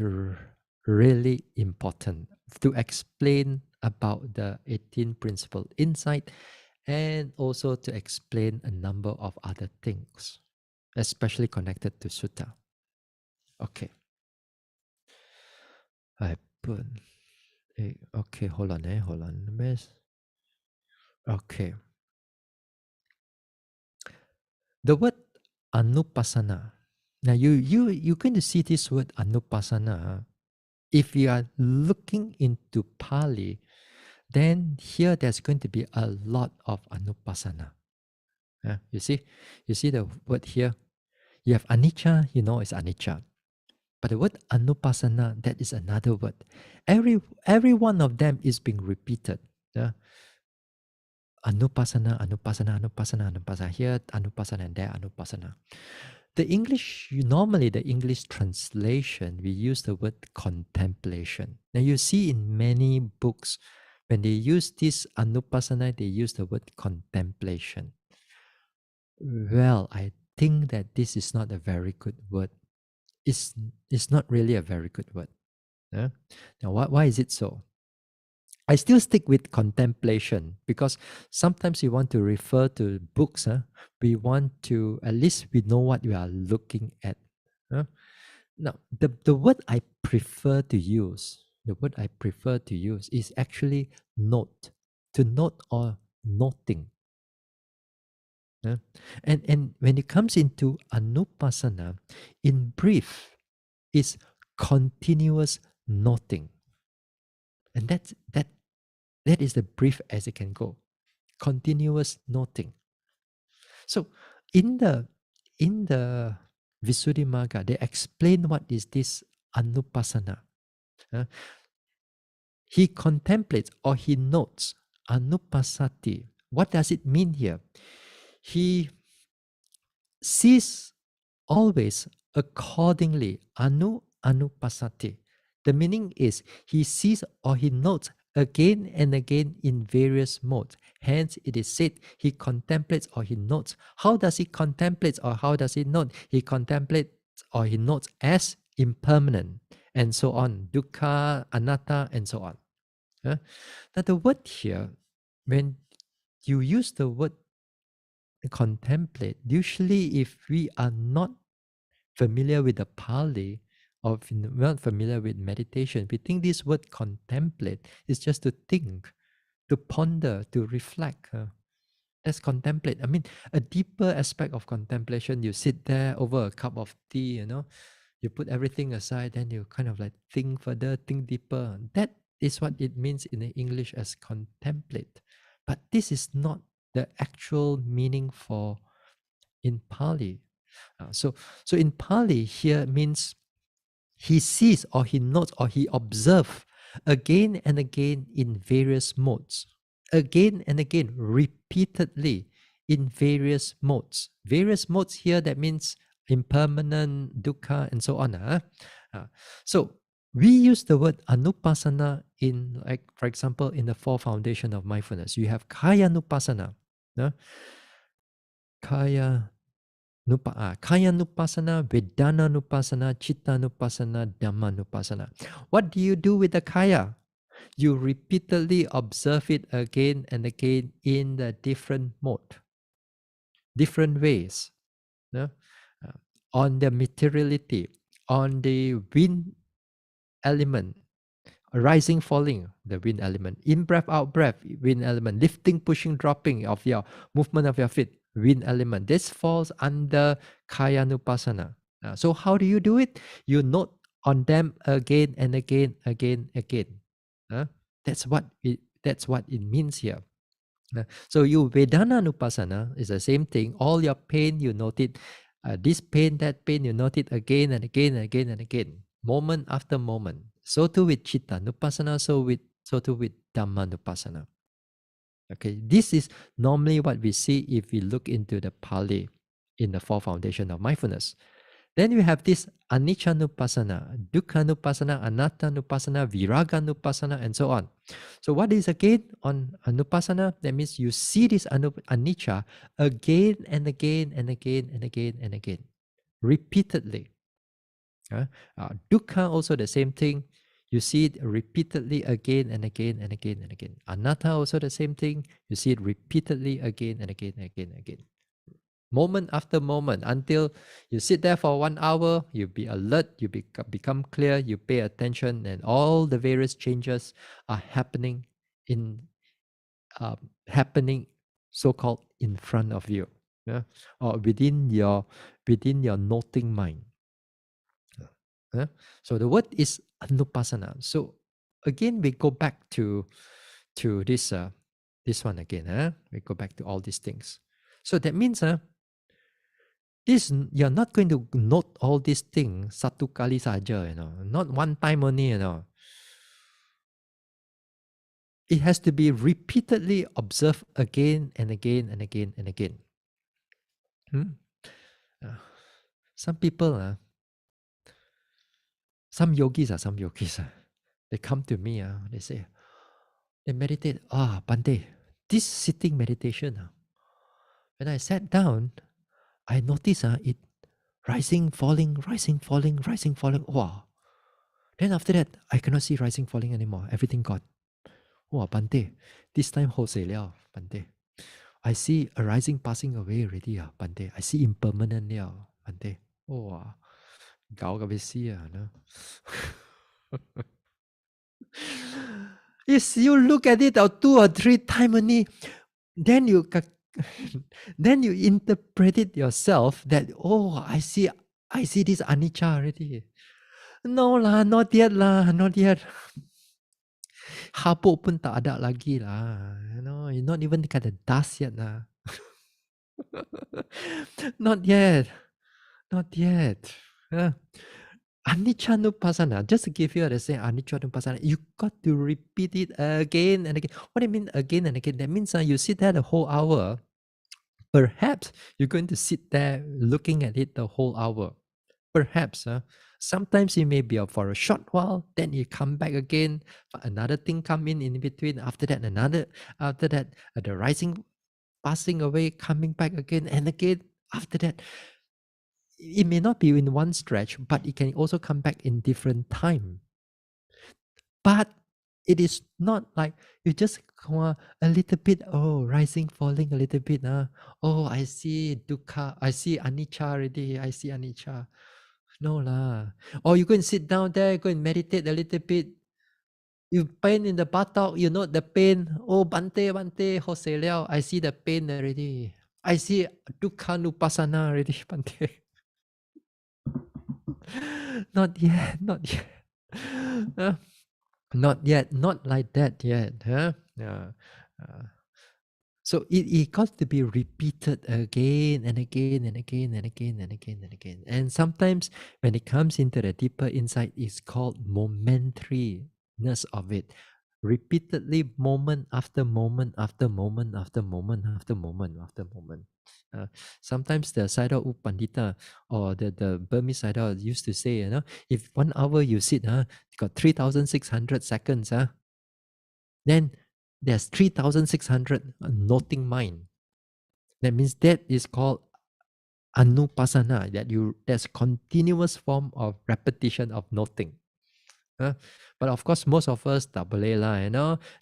really important to explain about the 18 principle insight, and also to explain a number of other things, especially connected to sutta. Okay. I put okay, hold on. Okay. The word Anupassana. Now you're going to see this word Anupassana. If you are looking into Pali, then here there's going to be a lot of Anupassana. You see the word here. You have anicca, it's anicca. But the word Anupassana, that is another word. Every one of them is being repeated. Anupassana, here, Anupassana, and there, Anupassana. Normally the English translation, we use the word contemplation. Now you see in many books, when they use this Anupassana, they use the word contemplation. Well, I think that this is not a very good word. It's not really a very good word. Now, why is it so? I still stick with contemplation because sometimes you want to refer to books. We want to, at least we know what we are looking at. Now, the word I prefer to use, is actually note, to note or noting. And when it comes into Anupassana, in brief, is continuous noting. And that is the brief as it can go. Continuous noting. So in the Visuddhimagga, they explain what is this Anupassana. He contemplates or he notes. Anupassati. What does it mean here? He sees always accordingly. Anupassati. The meaning is he sees or he notes again and again in various modes. Hence, it is said he contemplates or he notes. How does he contemplate or how does he note? He contemplates or he notes as impermanent and so on. Dukkha, anatta, and so on. Now, the word here, when you use the word contemplate, usually if we are not familiar with the Pali, or if we're not familiar with meditation, we think this word contemplate is just to think, to ponder, to reflect. That's contemplate. I mean, a deeper aspect of contemplation, you sit there over a cup of tea, you put everything aside, then you kind of like think further, think deeper. That is what it means in the English as contemplate. But this is not the actual meaning in Pali. So in Pali here means he sees or he notes or he observes again and again in various modes. Again and again, repeatedly in various modes. Various modes here, that means impermanent, dukkha, and so on. So we use the word anupassana in, like, for example, in the four foundation of mindfulness. You have kaya anupassana. Kaya nupassana, vedana nupassana, chitta nupassana, dhamma nupassana. What do you do with the kaya? You repeatedly observe it again and again in the different mode, different ways. On the materiality, on the wind element, rising, falling, the wind element, in breath, out breath, wind element, lifting, pushing, dropping of your movement of your feet, wind element. This falls under kaya nupassana. So how do you do it? You note on them again and again, again. That's what it means here. So you Vedana Nupassana is the same thing. All your pain, you note it. This pain, that pain, you note it again and again and again and again, moment after moment. So too with Chitta Nupassana, so too with Dhamma Nupassana. Okay, this is normally what we see if we look into the Pali in the four foundation of mindfulness. Then you have this Anicca Nupassana, Dukkha Nupassana, Anatta Nupassana, Viraga Nupassana, and so on. So what is again on Anupassana? That means you see this Anicca again and again and again and again and again, repeatedly. Dukkha also the same thing. You see it repeatedly again and again and again and again. Anatta also the same thing. You see it repeatedly again and again and again and again. Moment after moment, until you sit there for 1 hour, you be alert, you become clear, you pay attention, and all the various changes are happening so-called in front of you, or within your noting mind. So the word is anupassana. So again, we go back to this one again. We go back to all these things. So that means this, you're not going to note all these things satu kali saja, not one time only, It has to be repeatedly observed again and again and again and again. Some people, some yogis, they come to me, they say, they meditate. Bhante, this sitting meditation, when I sat down, I noticed it rising, falling, rising, falling, rising, falling. Wow. Then after that, I cannot see rising, falling anymore. Everything gone. Wow, Bhante, this time hosei liao, Bhante. I see arising, passing away already, Bhante. I see impermanent liao, Bhante. Wow. Gavesi, no? Yes, you look at it 2 or 3 times only, then you interpret it yourself that, I see this anicca already. No lah, not yet lah, not yet. Habuk pun tak ada lagi lah. You're not even kind of dust yet lah. Not yet. Anicca Nupassana, just to give you the same Anicca Nupassana, you got to repeat it again and again. What do you mean again and again? That means you sit there the whole hour. Perhaps you're going to sit there looking at it the whole hour. Perhaps. Sometimes it may be for a short while, then you come back again, another thing come in between, after that the rising, passing away, coming back again and again. After that, it may not be in one stretch, but it can also come back in different time. But it is not like you just a little bit, rising, falling a little bit. I see dukkha, I see anicca already, I see anicca. No lah. Or you go and sit down there, go and meditate a little bit. You pain in the buttock, you know the pain. Bhante, hosei liao, I see the pain already. I see dukkha nupassana already, Bhante. Not yet. Not yet, not like that yet. So it got to be repeated again and again and again and again and again and again. And sometimes when it comes into the deeper insight, it's called momentariness of it. Repeatedly, moment after moment after moment after moment after moment after moment. Sometimes the Sayadaw U Pandita or the Burmese Sayadaw used to say, if 1 hour you sit, got 3,600 seconds, then there's 3,600 noting mind. That means that is called anupassana, there's continuous form of repetition of noting. But of course, most of us tak boleh lah,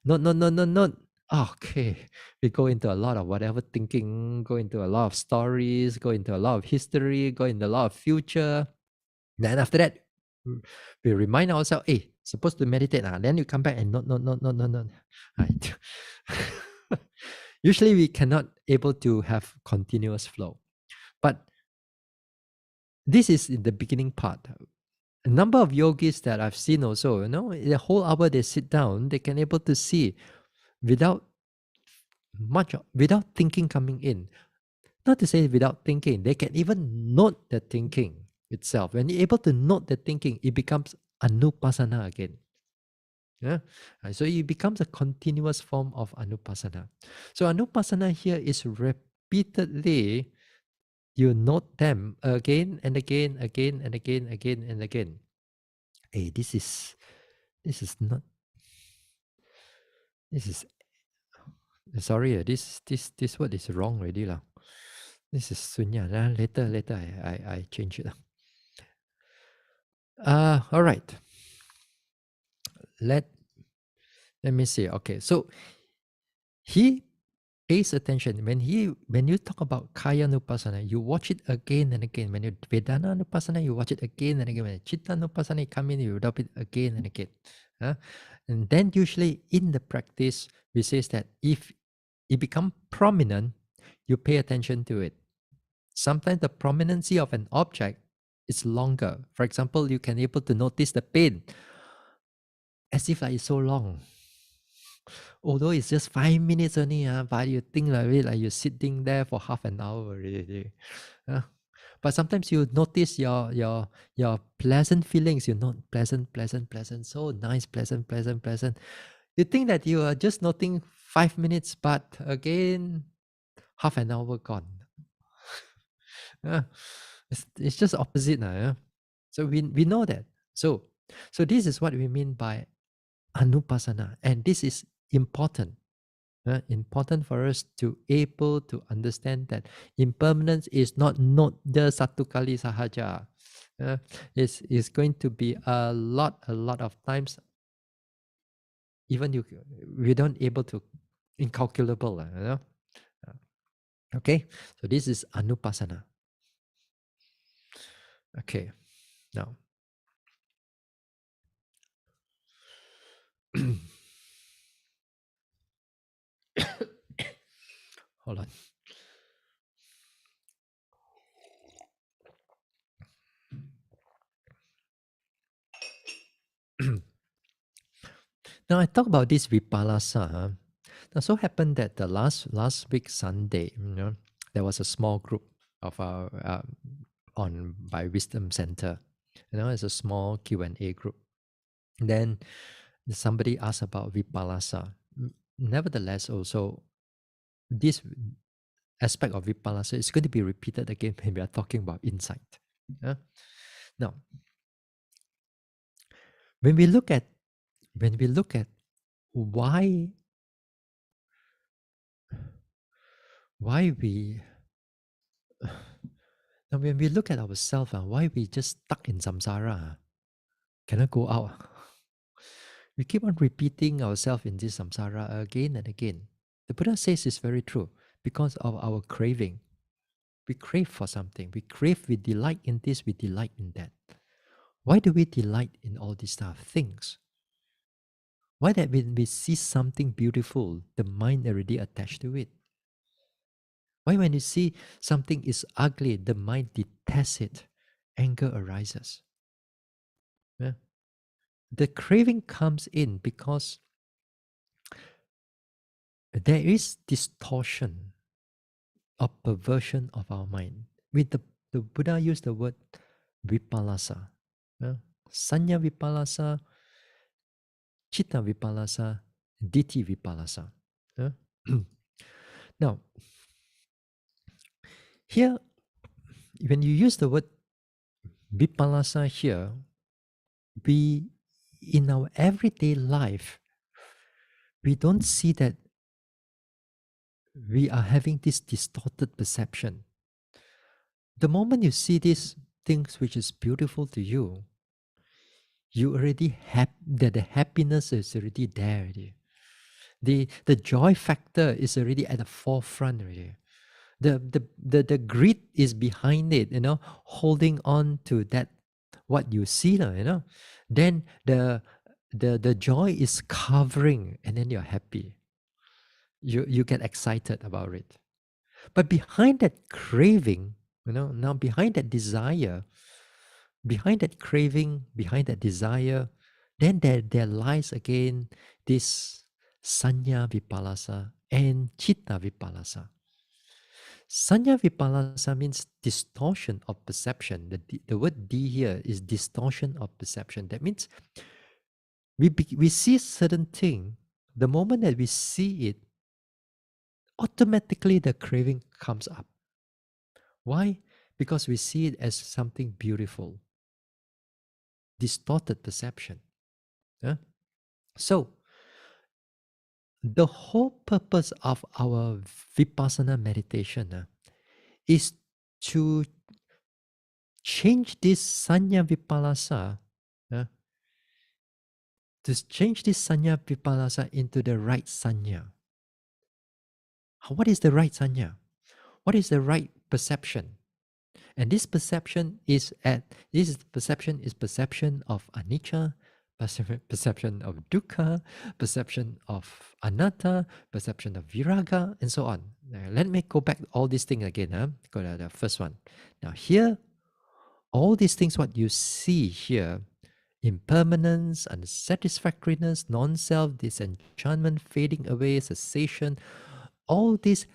Not. Okay, we go into a lot of whatever thinking, go into a lot of stories, go into a lot of history, go into a lot of future. Then after that, we remind ourselves, supposed to meditate. Then you come back and not. Right. Usually we cannot able to have continuous flow. But this is in the beginning part. a number of yogis that I've seen also, the whole hour they sit down, they can able to see without without thinking coming in. Not to say without thinking, they can even note the thinking itself. When you're able to note the thinking, it becomes Anupassana again. Yeah? So it becomes a continuous form of Anupassana. So Anupassana here is repeatedly, you note them again and again, again and again, again and again. Hey, this is not, this is, sorry, this word is wrong already lah. This is sunya. Later I change it. All right. Let me see. Okay, so he pays attention when you talk about Kaya Nupassana, you watch it again and again. When you Vedana Nupassana, you watch it again and again. When Chitta Nupassana, you come in, you adopt it again and again. And then usually in the practice, we say that if it becomes prominent, you pay attention to it. Sometimes the prominency of an object is longer. For example, you can able to notice the pain as if like it's so long. Although it's just 5 minutes only, but you think like it like you're sitting there for half an hour already. But sometimes you notice your pleasant feelings. You know, pleasant, so nice, pleasant. You think that you are just noting 5 minutes, but again, half an hour gone. It's just opposite. So we know that. So this is what we mean by Anupassana. And this is important. Important for us to able to understand that impermanence is not just satu kali sahaja. It's going to be a lot of times. Even we don't able to incalculable. Okay, so this is Anupassana. Okay, now hold on. Now I talk about this Vipallasa. Now so happened that the last week Sunday, there was a small group of our on by Wisdom Center. It's a small Q&A group. Then somebody asked about Vipallasa. Nevertheless, also this aspect of Vipallasa is going to be repeated again when we are talking about insight. Now, when we look at why we now when we look at ourselves, why we just stuck in samsara, cannot go out. We keep on repeating ourselves in this samsara again and again. The Buddha says it's very true because of our craving. We crave for something. We delight in this, we delight in that. Why do we delight in all these stuff, things? Why that when we see something beautiful, the mind already attached to it? Why when you see something is ugly, the mind detests it, anger arises? The craving comes in because there is distortion or perversion of our mind. With the Buddha used the word Vipallasa. Sanya Vipallasa, Chitta Vipallasa, Ditthi Vipallasa. Now, here, when you use the word Vipallasa here, we, in our everyday life, we don't see that we are having this distorted perception. The moment you see these things which is beautiful to you, you already have that the happiness is already there already. The joy factor is already at the forefront already. The greed is behind it, holding on to that what you see, Then the joy is covering, and then you're happy. You get excited about it. But behind that craving, now behind that desire, behind that craving, behind that desire, then there lies again this sanya vipallasa and chitta vipallasa. Sanya vipallasa means distortion of perception. The word D here is distortion of perception. That means we see certain thing. The moment that we see it, automatically the craving comes up. Why? Because we see it as something beautiful. Distorted perception. Yeah? So, the whole purpose of our vipassana meditation is to change this sanya vipallasa, to change this sanya vipallasa into the right sanya. What is the right sanya? What is the right perception? And this perception is perception of anicca, perception of dukkha, perception of anatta, perception of viraga, and so on. Now, let me go back all these things again. Go to the first one. Now here, all these things what you see here, impermanence, unsatisfactoriness, non-self, disenchantment, fading away, cessation, all these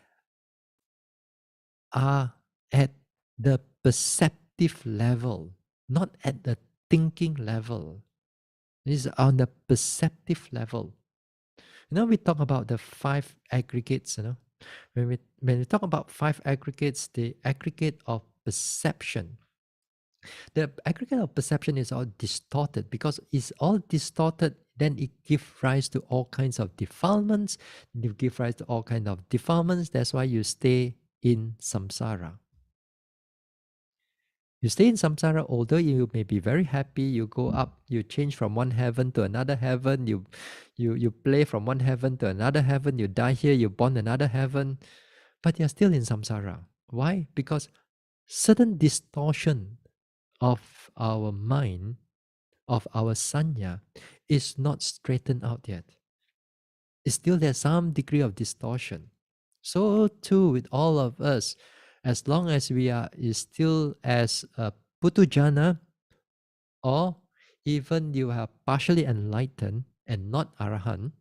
are at the perceptive level, not at the thinking level. This is on the perceptive level. We talk about the 5 aggregates, When we talk about 5 aggregates, the aggregate of perception. The aggregate of perception is all distorted because it's all distorted, then it gives rise to all kinds of defilements. You give rise to all kinds of defilements. That's why you stay in samsara. You stay in samsara, although you may be very happy, you go up, you change from one heaven to another heaven, you play from one heaven to another heaven, you die here, you born another heaven, but you're still in samsara. Why? Because certain distortion of our mind, of our sanya, is not straightened out yet. It's still there's some degree of distortion. So too with all of us, as long as we are still as a putujana, or even you are partially enlightened and not arahant,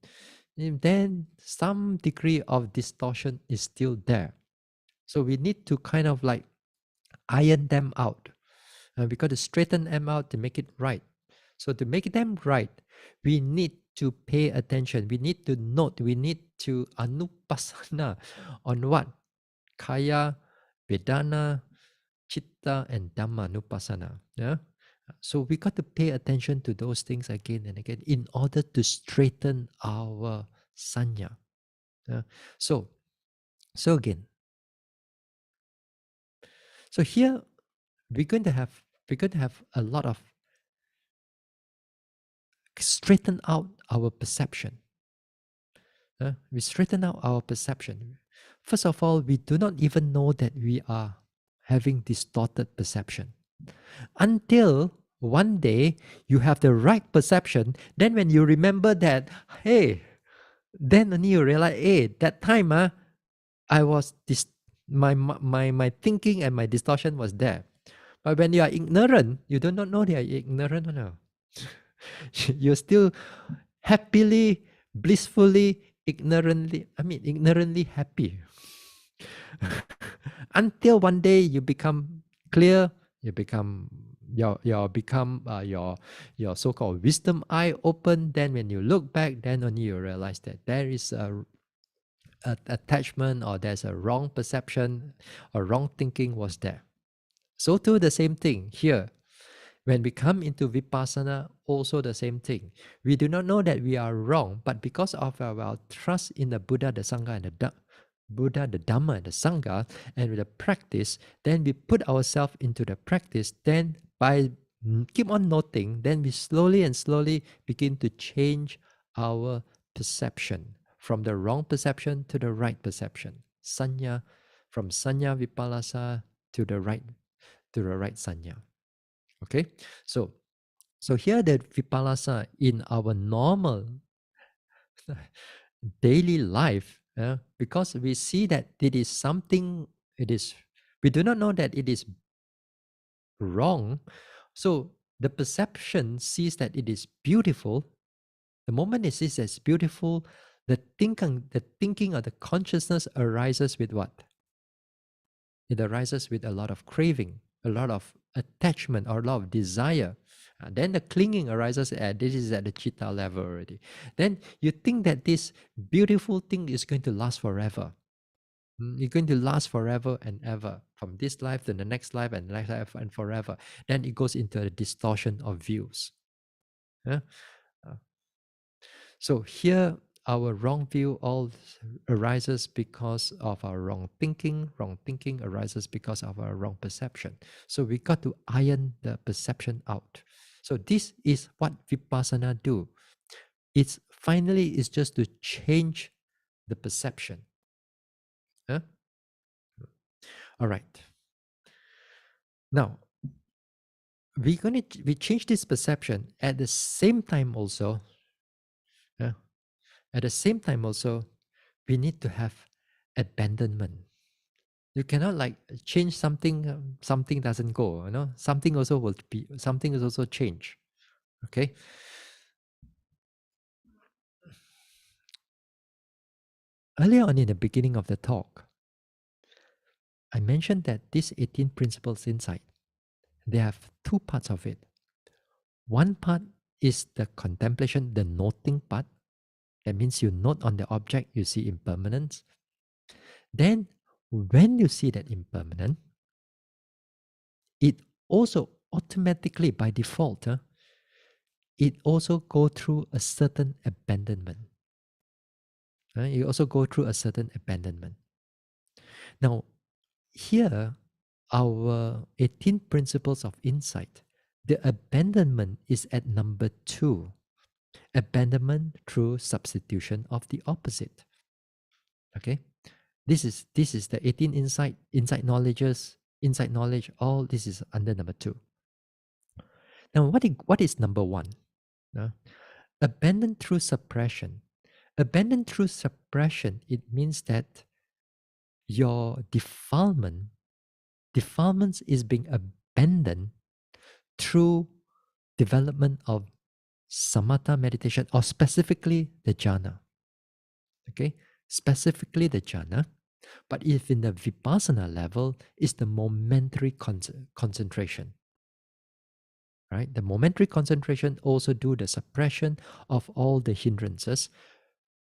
then some degree of distortion is still there. So we need to kind of like iron them out. We got to straighten them out to make it right. So to make them right, we need to pay attention. We need to note. We need to anupassana on what? Kaya, Vedana, Chitta, and Dhamma Nupassana. Yeah? So we got to pay attention to those things again and again in order to straighten our sanya. Yeah? So again. So here we're going to have a lot of straighten out our perception. We straighten out our perception. First of all, we do not even know that we are having distorted perception. Until one day you have the right perception, then when you remember that, hey, then only you realize, hey, that time I was my thinking and my distortion was there. But when you are ignorant, you do not know that you're ignorant. No. You're still happily, blissfully, ignorantly happy. Until one day you become clear, you become your so-called wisdom eye open. Then when you look back, then only you realize that there is a attachment, or there's a wrong perception or wrong thinking was there. So too the same thing here. When we come into vipassana, also the same thing. We do not know that we are wrong, but because of our trust in the Buddha, the Sangha, and the Dhamma, and the Sangha, and with the practice, then we put ourselves into the practice. Then by keep on noting, then we slowly and slowly begin to change our perception from the wrong perception to the right perception. Sanya, from sanya vipallasa to the right sanya. Okay, so here the vipallasa in our normal daily life, because we see that it is something, we do not know that it is wrong, So the perception sees that it is beautiful. The moment it sees that it's beautiful, the thinking or the consciousness arises with what? It arises with a lot of craving, a lot of attachment, or a lot of desire. Then the clinging arises this is at the chitta level already. Then you think that this beautiful thing is going to last forever. You're going to last forever and ever, from this life to the next life and next life and forever. Then it goes into a distortion of views. Yeah? So here, our wrong view all arises because of our wrong thinking. Wrong thinking arises because of our wrong perception. So we got to iron the perception out. So this is what Vipassana do. It's just to change the perception. Huh? All right. Now, we change this perception at the same time also. At the same time also, we need to have abandonment. You cannot like change something, something doesn't go. Something also will be, something is also change. Okay. Earlier on in the beginning of the talk, I mentioned that these 18 principles insight, they have two parts of it. One part is the contemplation, the noting part. That means you note on the object, you see impermanence. Then when you see that impermanent, it also automatically by default, it also go through a certain abandonment. You also go through a certain abandonment. Now, here, our 18 principles of insight, the abandonment is at number 2. Abandonment through substitution of the opposite. Okay, this is the 18 insight knowledge. All this is under number 2. Now, what is number 1? Abandon through suppression. Abandon through suppression, it means that your defilements is being abandoned through development of samatha meditation, or specifically the jhana. Okay, specifically the jhana. But if in the vipassana level, it's the momentary concentration. Right? The momentary concentration also do the suppression of all the hindrances.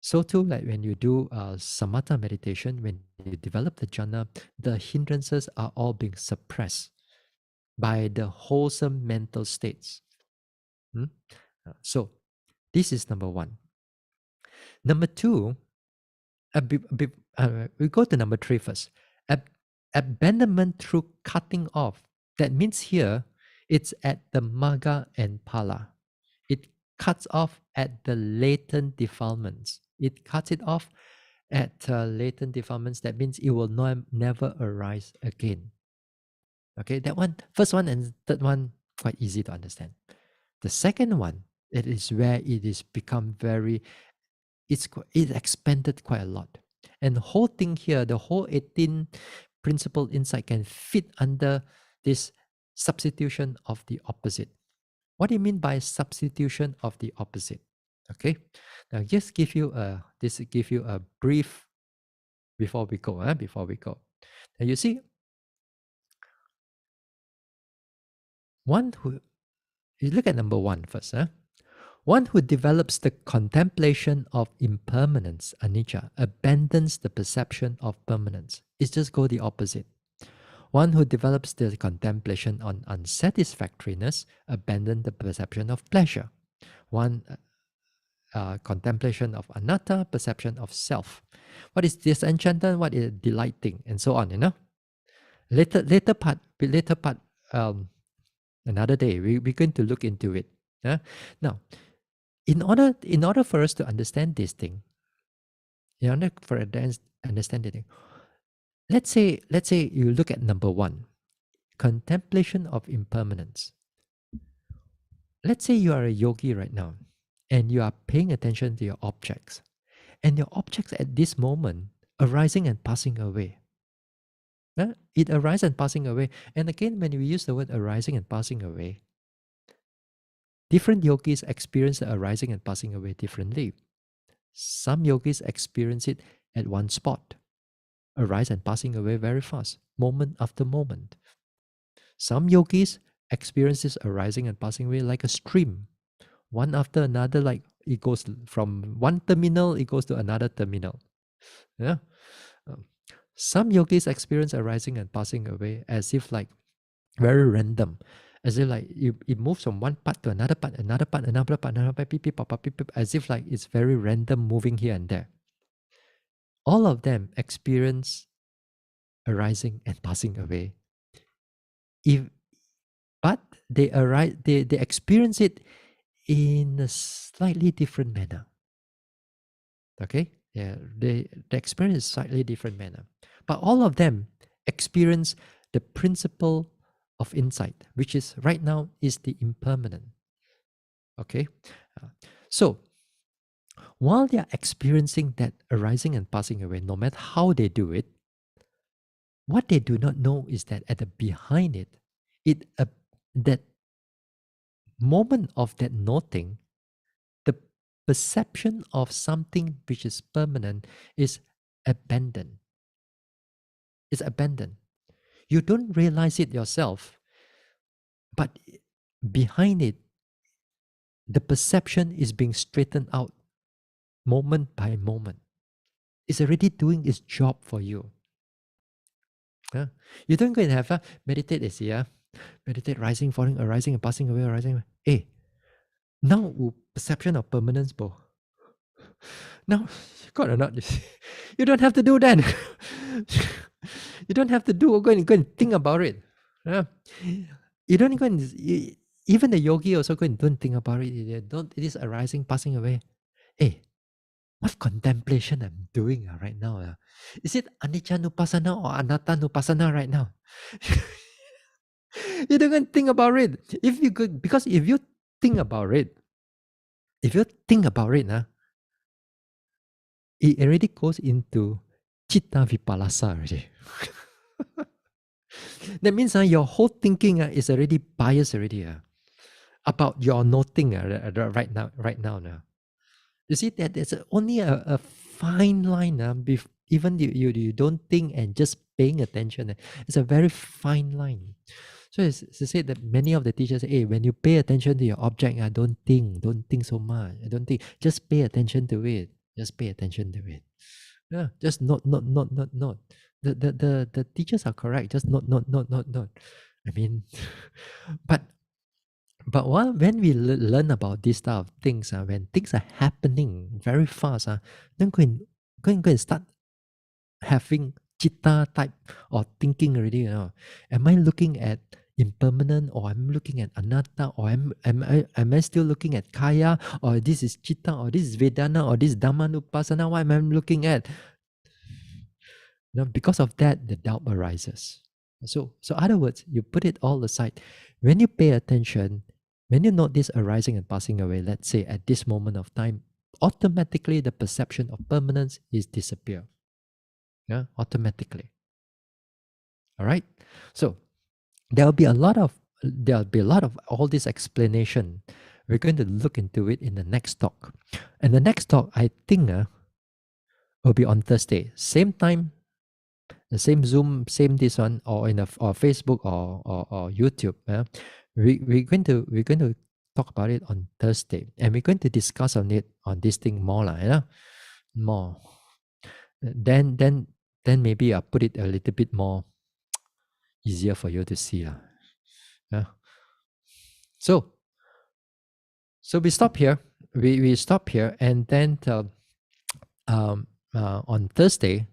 So too, like when you do samatha meditation, when you develop the jhana, the hindrances are all being suppressed by the wholesome mental states. So this is number 1. Number 2, we go to number 3 first. Abandonment through cutting off. That means here, it's at the magga and phala. It cuts off at the latent defilements. It cuts it off at latent defilements. That means it will never arise again. Okay, that one, first one and third one, quite easy to understand. The second one, it is where it is become very, it expanded quite a lot. And the whole thing here, the whole 18 principle insight can fit under this substitution of the opposite. What do you mean by substitution of the opposite? Okay, now just give you a brief before we go. Now you see, you look at number 1 first. One who develops the contemplation of impermanence, anicca, abandons the perception of permanence. It's just go the opposite. One who develops the contemplation on unsatisfactoriness, abandons the perception of pleasure. One contemplation of anatta, perception of self. What is disenchantment? What is delighting? And so on. Later part. Another day we're going to look into it. Now, in order for us to understand this thing, let's say you look at number 1, contemplation of impermanence. Let's say you are a yogi right now and you are paying attention to your objects, and your objects at this moment arising and passing away. It arises and passing away. And again, when we use the word arising and passing away, Different yogis experience the arising and passing away differently. Some yogis experience it at one spot, arise and passing away very fast, moment after moment. Some yogis experience this arising and passing away like a stream, one after another, like it goes from one terminal, it goes to another terminal. Yeah. Some yogis experience arising and passing away as if like very random, as if like it moves from one part to another part, another part, another part, another part, beep, beep, pop, pop, beep, beep, as if like it's very random moving here and there. All of them experience arising and passing away. But they experience it in a slightly different manner. Okay? Yeah, they experience a slightly different manner. But all of them experience the principle of insight, which is right now is the impermanent. Okay? So, while they are experiencing that arising and passing away, no matter how they do it, what they do not know is that at the behind it, that moment of that noting, the perception of something which is permanent is abandoned. It's abandoned. You don't realize it yourself, but behind it, the perception is being straightened out moment by moment. It's already doing its job for you. You don't go and have a meditate, meditate, rising, falling, arising, and passing away, arising. Hey, now perception of permanence, bro. Now, God or not, you don't have to do that. You don't have to go and think about it. You don't go and even the yogi also go and don't think about it. It is arising, passing away. Hey, what contemplation I'm doing right now? Is it anicca nupassana or anatta nupassana right now? You don't go and think about it. Because if you think about it, it already goes into citta vipallasa already. That means your whole thinking is already biased already about your noting right now. You see that there's only a fine line. Even you don't think and just paying attention. It's a very fine line. So it's to say that many of the teachers say, hey, when you pay attention to your object, don't think so much. Don't think. Just pay attention to it. Just pay attention to it. Yeah, just note. The teachers are correct. Just note. I mean, but when we learn about these type of things, when things are happening very fast, then go and start having citta type or thinking already. Am I looking at impermanent, or I'm looking at anatta, or am I still looking at kaya, or this is citta, or this is vedana, or this is dhammanupassana? What am I looking at? Because of that, the doubt arises. So other words, you put it all aside. When you pay attention, when you note this arising and passing away, let's say at this moment of time, automatically the perception of permanence is disappear. Yeah, automatically. All right. So there'll be a lot of all this explanation. We're going to look into it in the next talk. And the next talk, I think, will be on Thursday, same time, the same Zoom, same this one, or in or Facebook or YouTube. We're going to talk about it on Thursday, and we're going to discuss on this thing more, more. Then maybe I'll put it a little bit more easier for you to see, yeah. So we stop here. We stop here, and then on Thursday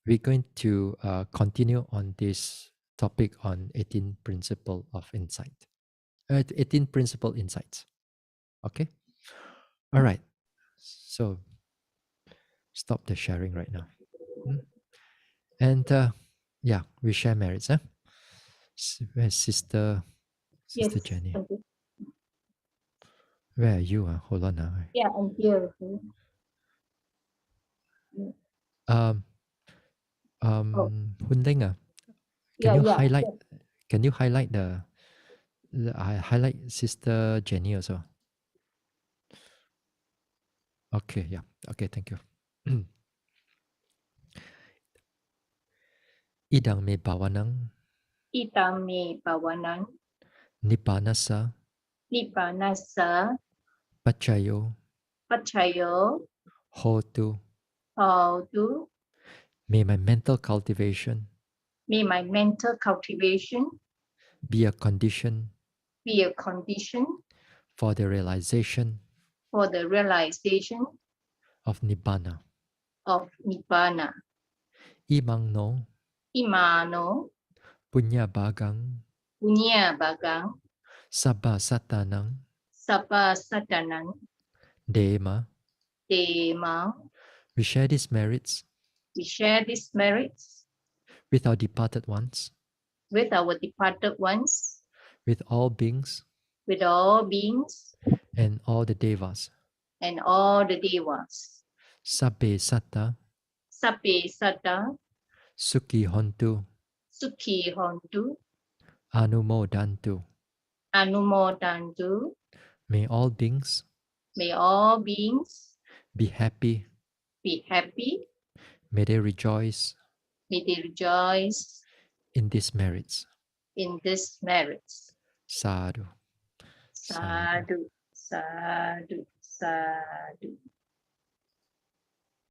we're going to continue on this topic on 18 principle of insight. 18 principle insights. Okay. All right. So stop the sharing right now. And yeah, we share merits. Where's Sister Yes. Jenny? Where are you? Hold on now. Yeah, I'm here. Hunling, can you highlight? Can you highlight highlight Sister Jenny also? Okay, yeah. Okay, thank you. Idang me bhavanang Itame pavanang. nibbanasa Nibbanasa. pachayo Pachayo. hotu. Hotu. May my mental cultivation May my mental cultivation be a condition be a condition for the realization for the realization of nibbana. of Nibbana. Imang no Imano. punya bagang Punya bagang. sabba satanang Sabba satanang. dema. Dema. We share these merits We share these merits with our departed ones, with our departed ones, with all beings with all beings, and all the devas. and all the devas. Sabbe satta Sabbe satta. sukhi hontu Sukhi hontu. anumodantu. Anumodantu. May all beings May all beings be happy. be happy. May they rejoice May they rejoice in these merits. in these merits. Sadhu. Sadhu, sadhu, sadhu.